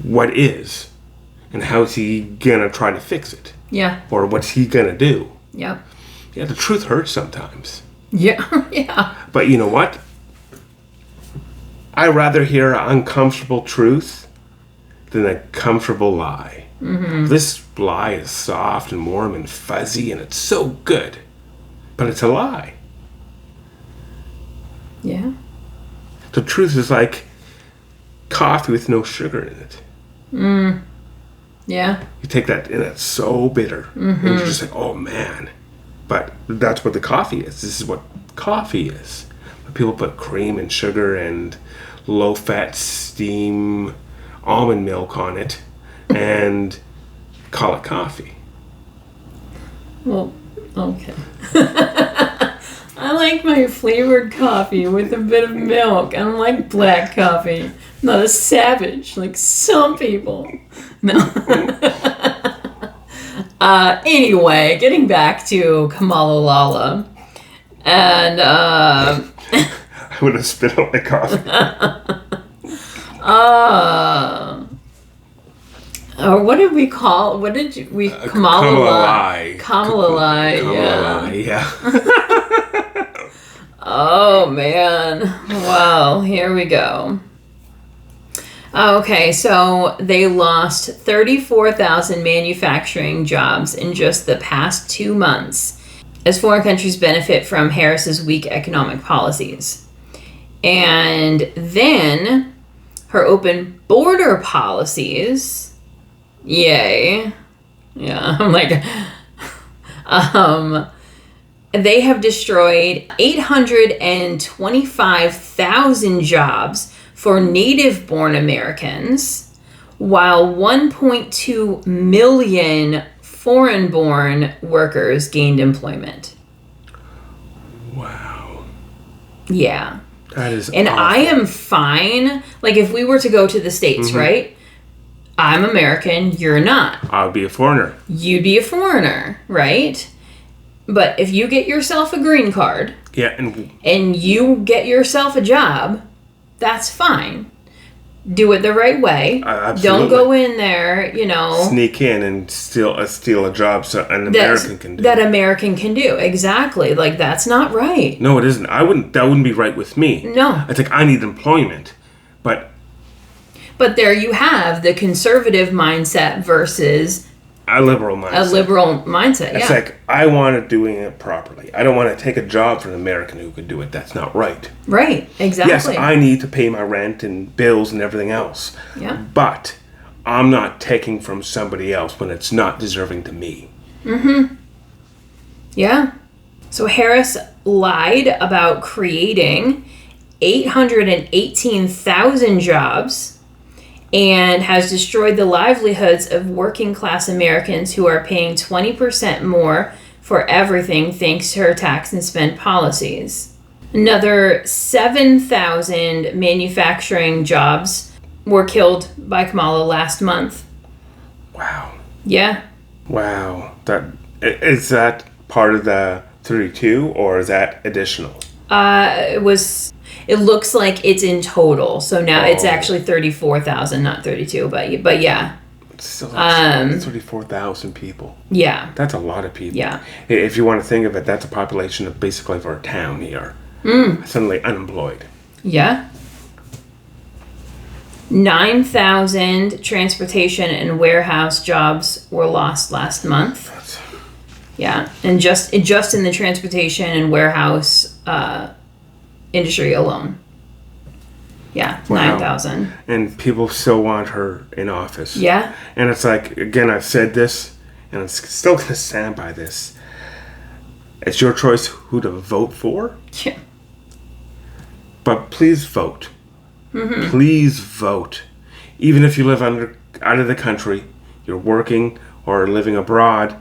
what is and how's he gonna try to fix it. Yeah. Or what's he gonna do. Yeah. Yeah, the truth hurts sometimes. Yeah. Yeah. But you know what? I'd rather hear an uncomfortable truth than a comfortable lie. Mm-hmm. This lie is soft and warm and fuzzy and it's so good. But it's a lie. Yeah. The truth is like coffee with no sugar in it. Mm. Yeah. You take that and it's so bitter. Mm-hmm. And you're just like, oh man. But that's what the coffee is. This is what coffee is. People put cream and sugar and low-fat steam almond milk on it and call it coffee. Well, okay. I like my flavored coffee with a bit of milk. I don't like black coffee. I'm not a savage like some people. No. Anyway, getting back to Kamala Lala. And, I would have spit out my coffee. What did we call? What did we? Kamala. Kamala. Yeah. Oh man. Well, here we go. Okay, so they lost 34,000 manufacturing jobs in just the past 2 months as foreign countries benefit from Harris's weak economic policies. And then her open border policies, yay. Yeah, I'm like, they have destroyed 825,000 jobs for native-born Americans, while 1.2 million foreign-born workers gained employment. Wow. Yeah. That is And awful. I am fine. Like, if we were to go to the States, right? I'm American, you're not. I'll be a foreigner. You'd be a foreigner, right? But if you get yourself a green card, Yeah, and you get yourself a job, that's fine. Do it the right way. Absolutely. Don't go in there, sneak in and steal a job so an American can do. That American can do. Exactly. Like, that's not right. No, it isn't. That wouldn't be right with me. No. It's like, I need employment. But there you have the conservative mindset versus a liberal mindset. a liberal mindset. It's Yeah. like, I want it doing it properly. I don't want to take a job from an American who could do it. That's not right. Right. Exactly. Yes, I need to pay my rent and bills and everything else. Yeah. But I'm not taking from somebody else when it's not deserving to me. Yeah. So Harris lied about creating 818,000 jobs and has destroyed the livelihoods of working class Americans who are paying 20% more for everything thanks to her tax and spend policies. Another 7,000 manufacturing jobs were killed by Kamala last month. Wow. Yeah. Wow. Is that part of the 32 or is that additional? It looks like it's in total. So now it's Oh. actually 34,000, not 32, but yeah. Still, that's 34,000 people. Yeah. That's a lot of people. Yeah. If you want to think of it, that's a population of basically of our town here. Suddenly unemployed. Yeah. 9,000 transportation and warehouse jobs were lost last month. Yeah, and just in the transportation and warehouse industry alone. Yeah, Wow. 9,000. And people still want her in office. Yeah. And it's like, again, I've said this, and I'm still going to stand by this. It's your choice who to vote for, Yeah. but please vote. Please vote. Even if you live out of the country, you're working or living abroad,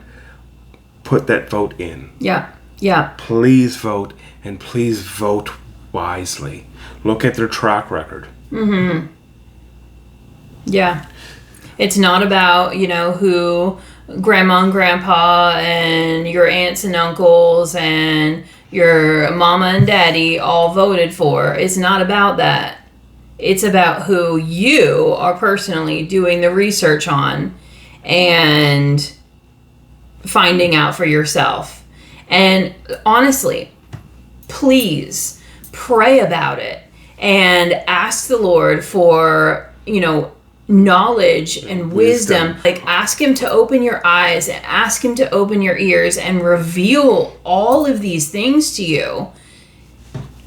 put that vote in. Yeah. Yeah. Please vote, and please vote wisely. Look at their track record. Yeah. It's not about, who grandma and grandpa and your aunts and uncles and your mama and daddy all voted for. It's not about that. It's about who you are personally doing the research on and finding out for yourself. And honestly, please pray about it and ask the Lord for, knowledge and wisdom. Like, ask him to open your eyes and ask him to open your ears and reveal all of these things to you.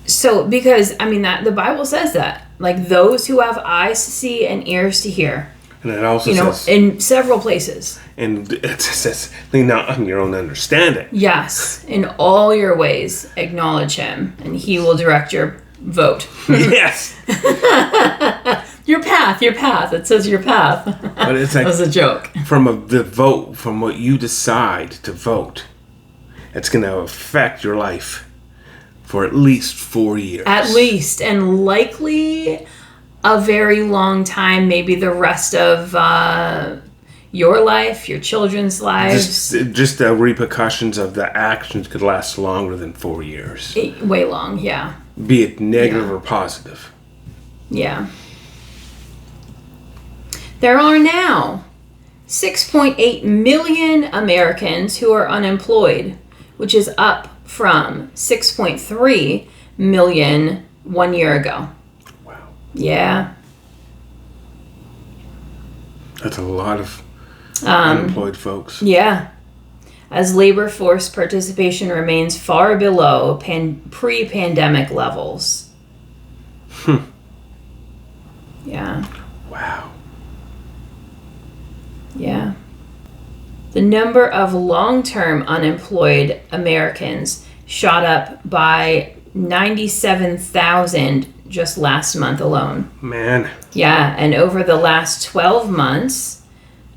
So, because, that the Bible says that. Like, those who have eyes to see and ears to hear. And it also says, in several places. and it says, lean not on your own understanding. Yes, in all your ways, acknowledge him, and he will direct your vote. Yes. Your path. It says your path. But it's like, That was a joke. the vote, from what you decide to vote, it's going to affect your life for at least 4 years. At least, and likely a very long time, maybe the rest of your life, your children's lives. Just the repercussions of the actions could last longer than 4 years. Way long, yeah. Be it negative or positive. Yeah. There are now 6.8 million Americans who are unemployed, which is up from 6.3 million 1 year ago. Wow. Yeah. That's a lot of unemployed folks. Yeah. As labor force participation remains far below pre-pandemic levels. Yeah. Wow. Yeah. The number of long-term unemployed Americans shot up by 97,000 just last month alone. Man. Yeah, and over the last 12 months,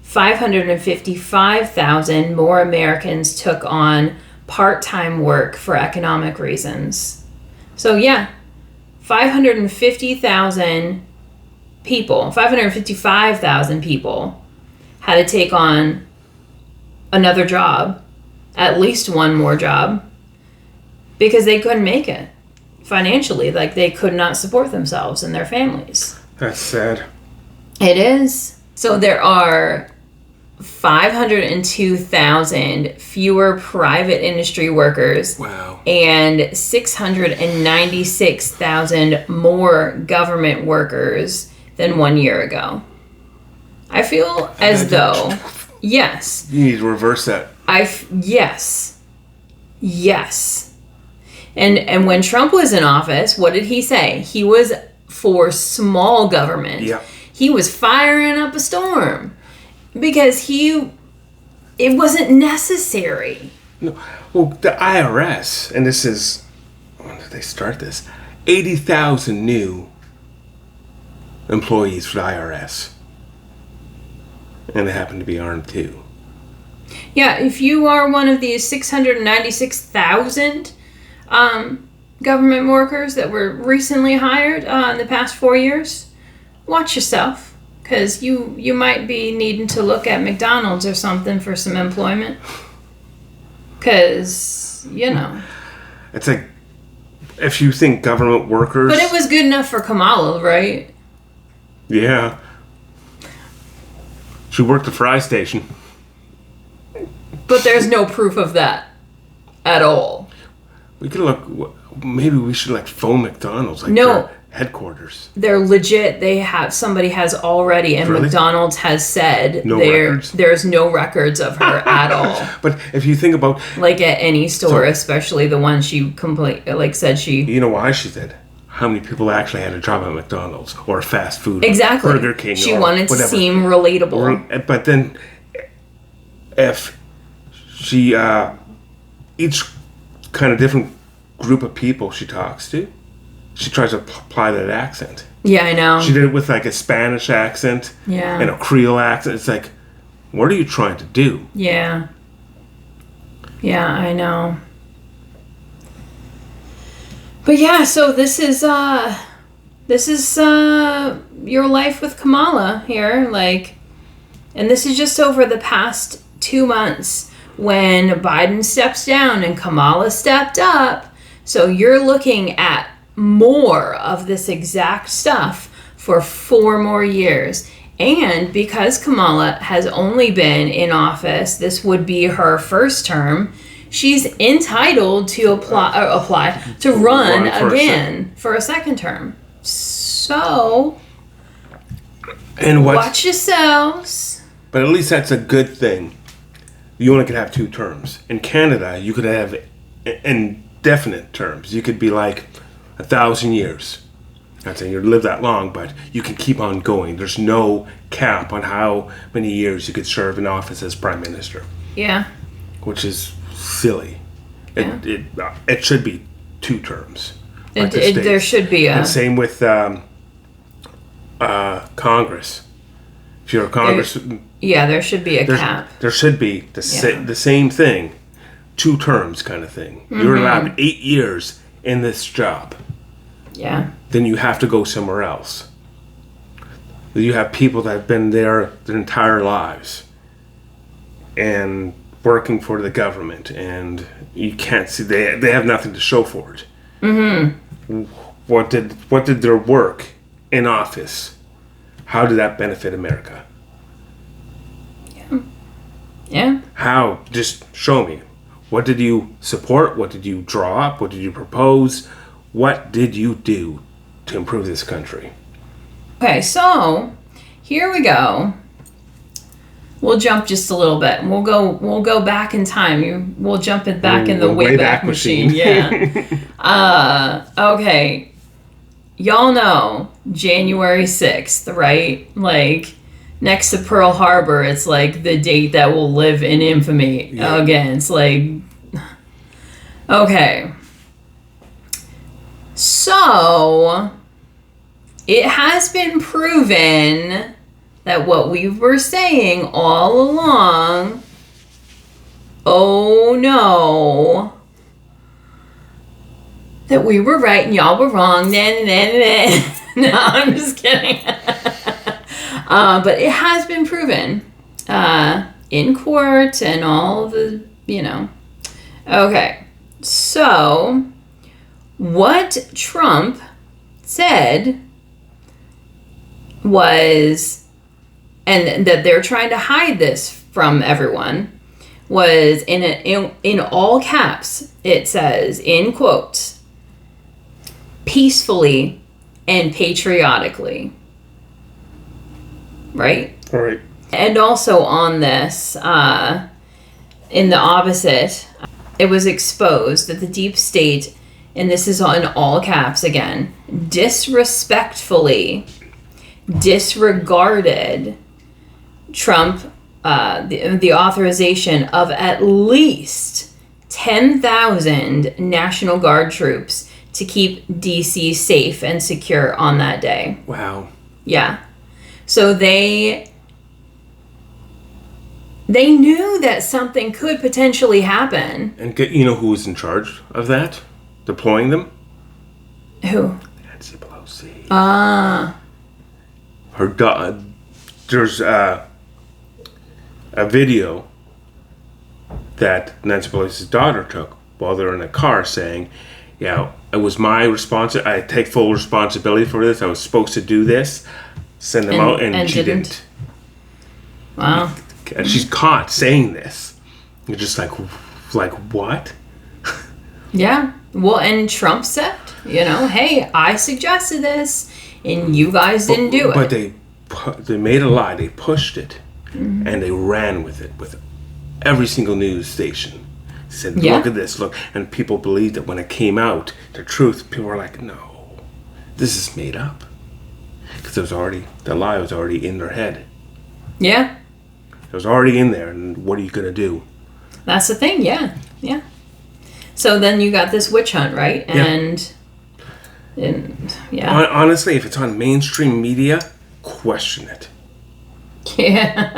555,000 more Americans took on part-time work for economic reasons. So yeah, 555,000 people had to take on another job, at least one more job, because they couldn't make it financially. Like, they could not support themselves and their families. That's sad. It is. So there are 502,000 fewer private industry workers. Wow. And 696,000 more government workers than 1 year ago. I feel as though, yes. You need to reverse that. Yes. And when Trump was in office, what did he say? He was for small government. Yeah. He was firing up a storm because it wasn't necessary. No. Well, the IRS, and this is, when did they start this? 80,000 new employees for the IRS. And they happen to be armed too. Yeah, if you are one of these 696,000 government workers that were recently hired in the past 4 years, watch yourself, because you might be needing to look at McDonald's or something for some employment. Because, It's like, if you think government workers... But it was good enough for Kamala, right? Yeah. She worked the fry station. But there's no proof of that at all. We could look... Maybe we should, phone McDonald's, no. their headquarters. They're legit. Somebody has already, and really? McDonald's has said records? There's no records of her at all. But if you think about... Like at any store, especially the one she said she... You know why she said? How many people actually had a job at McDonald's or fast food? Exactly. Burger King. She or wanted whatever. to seem relatable. But then, if she, each kind of different group of people she talks to, she tries to apply that accent. Yeah, I know. She did it with a Spanish accent. Yeah. And a Creole accent. It's like, what are you trying to do? Yeah. Yeah, I know. But yeah, so this is your life with Kamala here, and this is just over the past 2 months when Biden steps down and Kamala stepped up. So you're looking at more of this exact stuff for 4 more years. And because Kamala has only been in office, this would be her first term, she's entitled to run again for a second term. So, watch yourselves. But at least that's a good thing. You only could have 2 terms. In Canada, you could have indefinite terms. You could be 1,000 years. Not saying you'd live that long, but you can keep on going. There's no cap on how many years you could serve in office as prime minister. Yeah. Which is silly. Yeah. It should be 2 terms. There should be a... And same with Congress. If you're a Congress... there should be a cap. There should be the same thing. 2 terms kind of thing. Mm-hmm. You're allowed 8 years in this job. Yeah. Then you have to go somewhere else. You have people that have been there their entire lives. and working for the government, and you can't see they have nothing to show for it. Mm-hmm. What did their work in office? How did that benefit America? Yeah. How? Just show me. What did you support? What did you draw up? What did you propose? What did you do to improve this country? Okay, so here we go. We'll jump just a little bit. We'll go back in time. We'll jump it back in the Wayback Machine. Yeah. Okay. Y'all know January 6th, right? Like, next to Pearl Harbor, it's like the date that will live in infamy. Yeah. Again, it's like... Okay. So, it has been proven that what we were saying all along, oh no, that we were right and y'all were wrong. No, I'm just kidding. But it has been proven in court and all the, Okay, so what Trump said was, and that they're trying to hide this from everyone, was in all caps, it says, in quotes, peacefully and patriotically. Right? All right. And also on this, in the opposite, it was exposed that the deep state, and this is in all caps again, disrespectfully disregarded Trump, the authorization of at least 10,000 National Guard troops to keep D.C. safe and secure on that day. Wow. Yeah. So they knew that something could potentially happen. And you know who was in charge of that? Deploying them? Who? Nancy Pelosi. There's a video that Nancy Pelosi's daughter took while they're in a car saying, yeah, it was my I take full responsibility for this. I was supposed to do this. Send them out, and she didn't. Wow. And she's caught saying this. You're just like what? Yeah. Well, and Trump said, hey, I suggested this, and you guys didn't do it. But they made a lie. They pushed it, and they ran with it with every single news station. They said, look at this, look. And people believed it when it came out. The truth, people were like, no, this is made up. Because the lie was already in their head. Yeah. It was already in there, and what are you going to do? That's the thing, yeah. So then you got this witch hunt, right? And yeah. Honestly, if it's on mainstream media, question it. Yeah.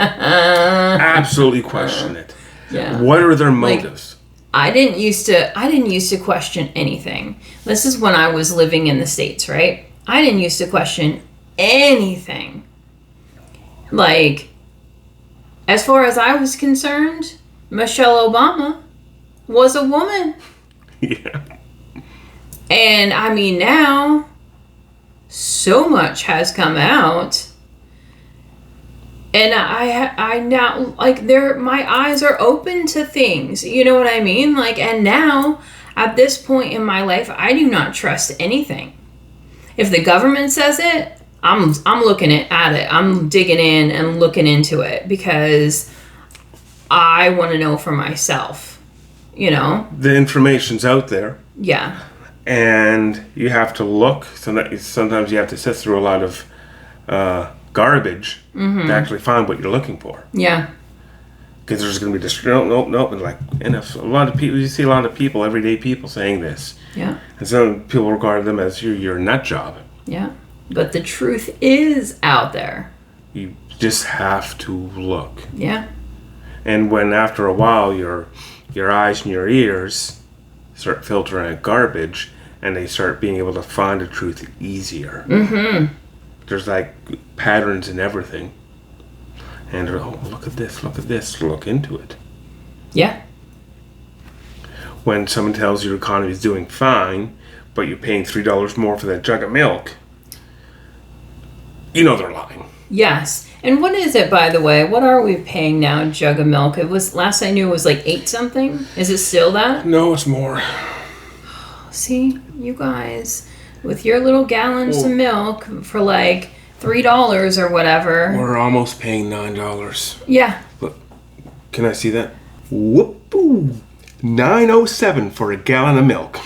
Absolutely question it. Yeah. What are their motives? I didn't used to question anything. This is when I was living in the States, right? I didn't used to question anything. Like, as far as I was concerned, Michelle Obama was a woman. Yeah. And I mean, now so much has come out, and I now, like, my eyes are open to things. You know what I mean? Like, and now at this point in my life, I do not trust anything. If the government says it, I'm looking at it. I'm digging in and looking into it because I want to know for myself. The information's out there. Yeah. And you have to look. Sometimes you have to sift through a lot of garbage to actually find what you're looking for. Yeah. Because there's going to be this nope, and like, and if a lot of people, you see a lot of people, everyday people saying this. Yeah. And some people regard them as your nut job. Yeah. But the truth is out there. You just have to look. Yeah. And when after a while your eyes and your ears start filtering out garbage, and they start being able to find the truth easier. Mm-hmm. There's like patterns in everything. And look at this, look into it. Yeah. When someone tells you your economy is doing fine, but you're paying $3 more for that jug of milk, you know they're lying. Yes. And what is it, by the way? What are we paying now, a jug of milk? It was, last I knew, it was like 8 something. Is it still that? No, it's more. See, you guys, with your little gallons of milk for like $3 or whatever. We're almost paying $9. Yeah. Look, can I see that? Whoop-oo. $9.07 for a gallon of milk.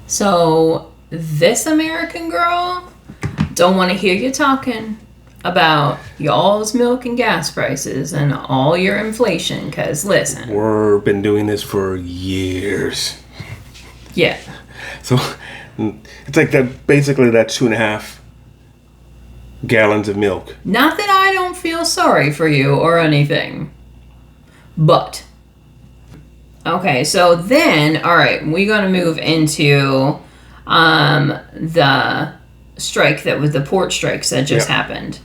So this American girl don't want to hear you talking about y'all's milk and gas prices and all your inflation, because listen, We've been doing this for years. Yeah. So it's like that, basically that 2.5 gallons of milk. Not that I don't feel sorry for you or anything, but okay, so then, all right, we're going to move into the strike that was the port strikes that just happened.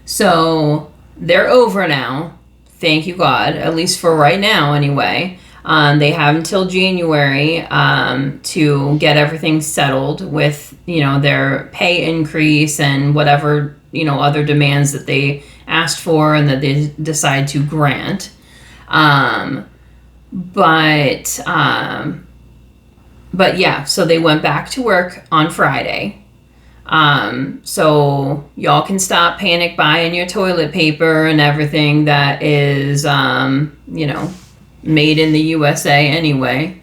So they're over now. Thank you, God, at least for right now anyway. They have until January to get everything settled with, their pay increase and whatever, other demands that they asked for and that they decide to grant. But yeah, so they went back to work on Friday. So y'all can stop panic buying your toilet paper and everything that is, made in the USA anyway.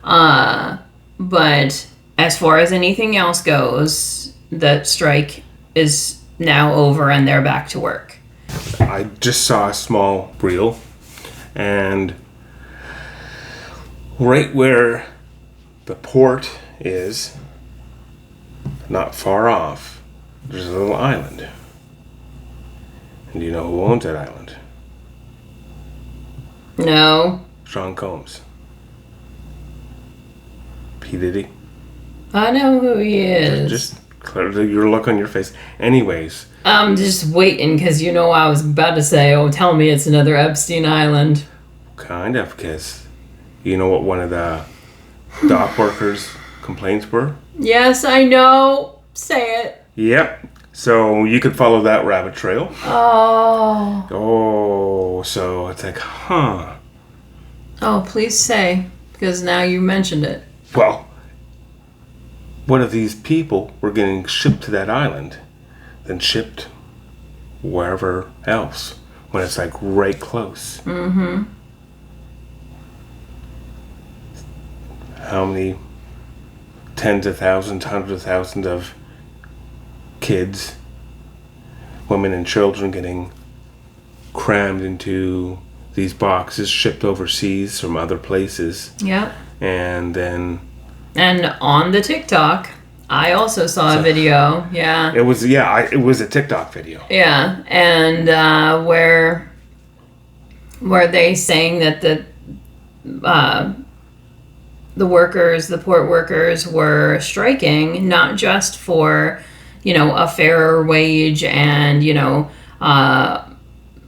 But as far as anything else goes, the strike is now over and they're back to work. I just saw a small reel, and right where the port is, not far off, there's a little island. And do you know who owns that island? No. Sean Combs. P. Diddy. I know who he is. Just clear your look on your face. Anyways. I'm just waiting because I was about to say, tell me it's another Epstein Island. Kind of, because you know what one of the dock workers' complaints were? Yes, I know. Say it. Yep. So you could follow that rabbit trail. Oh, so it's like, huh. Oh, please say, because now you mentioned it. Well, what if these people were getting shipped to that island, then shipped wherever else, when it's like right close? Mm-hmm. How many tens of thousands, hundreds of thousands of kids, women and children getting crammed into these boxes, shipped overseas from other places. Yep. And then... And on the TikTok, I also saw a video. Yeah. It was a TikTok video. Yeah. And where they saying that the workers, the port workers, were striking not just for, a fairer wage and,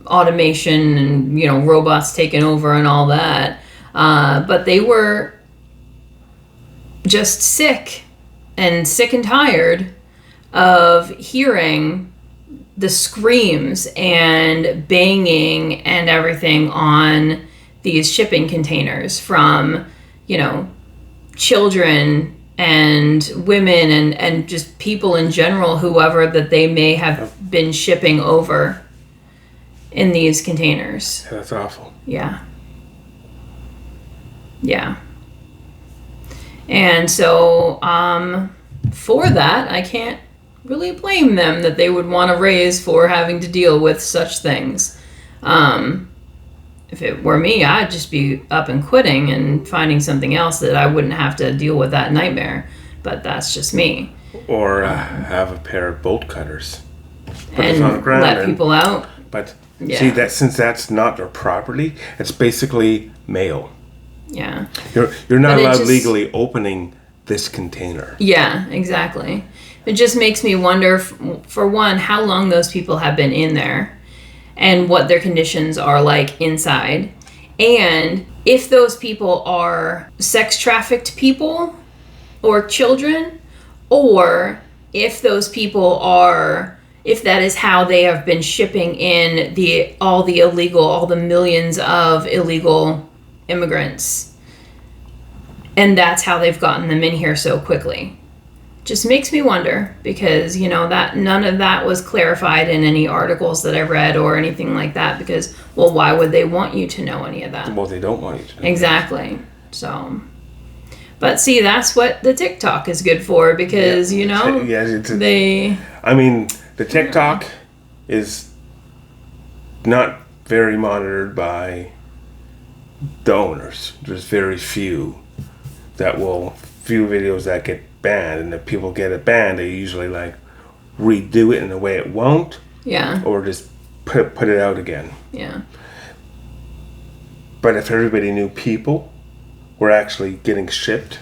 automation and, robots taking over and all that, but they were just sick and tired of hearing the screams and banging and everything on these shipping containers from, children and women and just people in general, whoever that they may have been shipping over in these containers. That's awful. Yeah. Yeah. And so, for that, I can't really blame them that they would want to raise for having to deal with such things. If it were me, I'd just be up and quitting and finding something else that I wouldn't have to deal with that nightmare. But that's just me. Or have a pair of bolt cutters. Put and this on the ground let people out. But see, that since that's not their property, it's basically mail. Yeah. You're not allowed legally opening this container. Yeah, exactly. It just makes me wonder, for one, how long those people have been in there and what their conditions are like inside. And if those people are sex trafficked people or children, or if those people are, if that is how they have been shipping in all the millions of illegal immigrants. And that's how they've gotten them in here so quickly. Just makes me wonder, because that none of that was clarified in any articles that I read or anything like that, because, well, why would they want you to know any of that? Well, they don't want you to know. Exactly. So, but see, that's what the TikTok is good for, because I mean, the TikTok is not very monitored by the owners. There's very few videos that get banned, and if people get it banned, they usually redo it in a way it won't, or just put it out again. But if everybody knew people were actually getting shipped,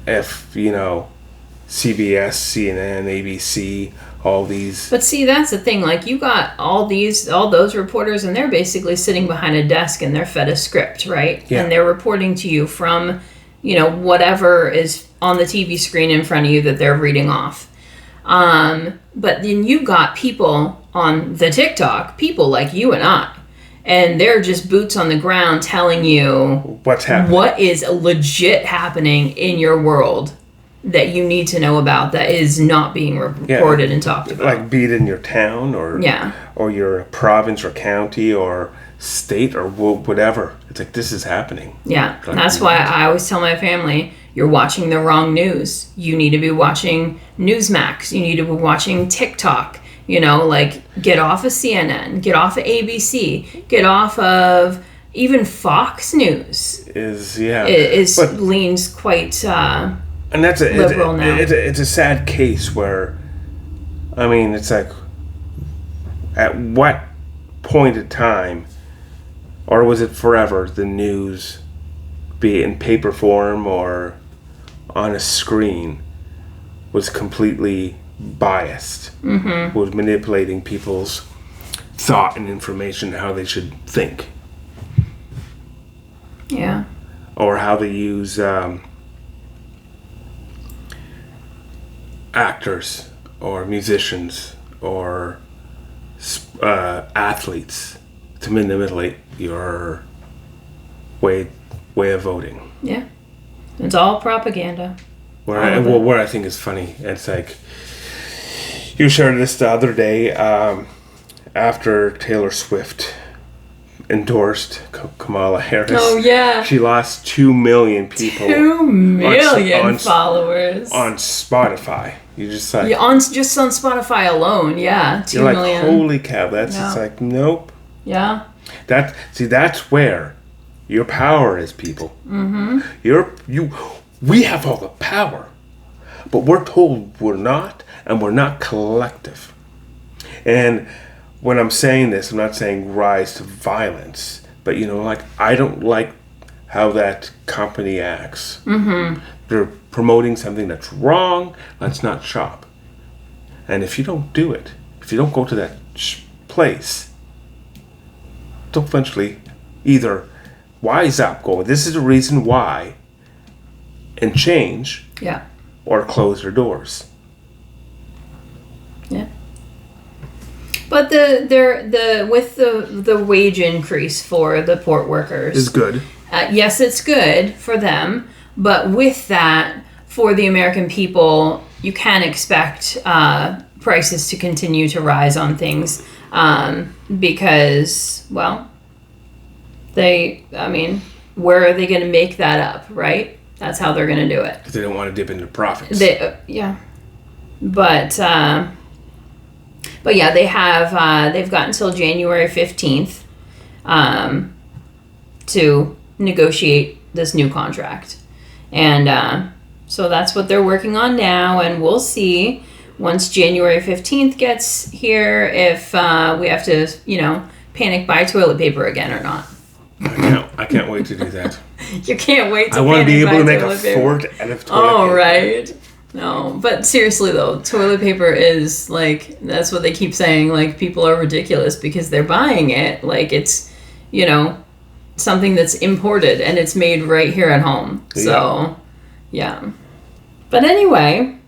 if CBS, CNN, ABC, all these. But see, that's the thing. You got all those reporters, and they're basically sitting behind a desk, and they're fed a script, right? Yeah. And they're reporting to you from whatever is on the TV screen in front of you that they're reading off. But then you got people on the TikTok, people like you and I, and they're just boots on the ground telling you what's happening, what is legit happening in your world that you need to know about, that is not being reported and talked about. Be it in your town or your province or county or state or whatever. It's this is happening. Yeah, that's why I always tell my family, you're watching the wrong news. You need to be watching Newsmax. You need to be watching TikTok. Get off of CNN, get off of ABC, get off of even Fox News. Leans quite and that's liberal now. It's a sad case where, it's at what point in time, or was it forever, the news, be it in paper form or on a screen, was completely biased, was manipulating people's thought and information, how they should think. Yeah. Or how they use actors or musicians or athletes to manipulate your way of voting. Yeah. It's all propaganda. What I think is funny, it's you shared this the other day, after Taylor Swift endorsed Kamala Harris. Oh, yeah. She lost 2 million people. 2 million followers. On Spotify. You just on Spotify alone, 2 million. Holy cow, that's just nope. Yeah. That's where your power is, people. Mm-hmm. We have all the power, but we're told we're not, and we're not collective. And when I'm saying this, I'm not saying rise to violence, but I don't like how that company acts. Mm-hmm. They're promoting something that's wrong. Let's not shop. And if you don't do it, if you don't go to that place, don't eventually either wise up, go, this is the reason why, and change, or close your doors. Yeah. But the wage increase for the port workers is good. Yes, it's good for them, but with that, for the American people, you can expect prices to continue to rise on things because, well, where are they going to make that up, right? That's how they're going to do it. Because they don't want to dip into profits. But yeah, they've got until January 15th to negotiate this new contract. And so that's what they're working on now, and we'll see once January 15th gets here if we have to, panic buy toilet paper again or not. I can't wait to do that. You can't wait to I want to be able to make a fort out of toilet paper. Right. No, but seriously though, toilet paper is like, that's what they keep saying, like people are ridiculous because they're buying it like it's, you know, something that's imported and it's made right here at home. So, yeah. But anyway,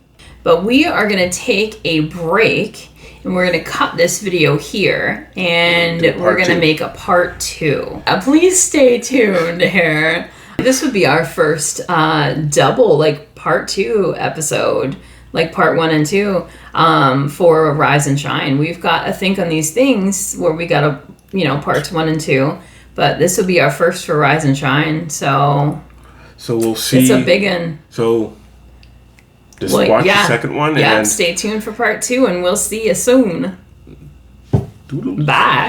we are going to take a break and we're going to cut this video here and we're going to make a part 2. Please stay tuned here. This would be our first double, like, part 2 episode, like part 1 and 2 for Rise and Shine. We've got to think on these things where we got to, you know, parts 1 and 2. But this will be our first for Rise and Shine, so we'll see. It's a big one. So just watch the second one. Yeah, stay tuned for part 2, and we'll see you soon. Bye.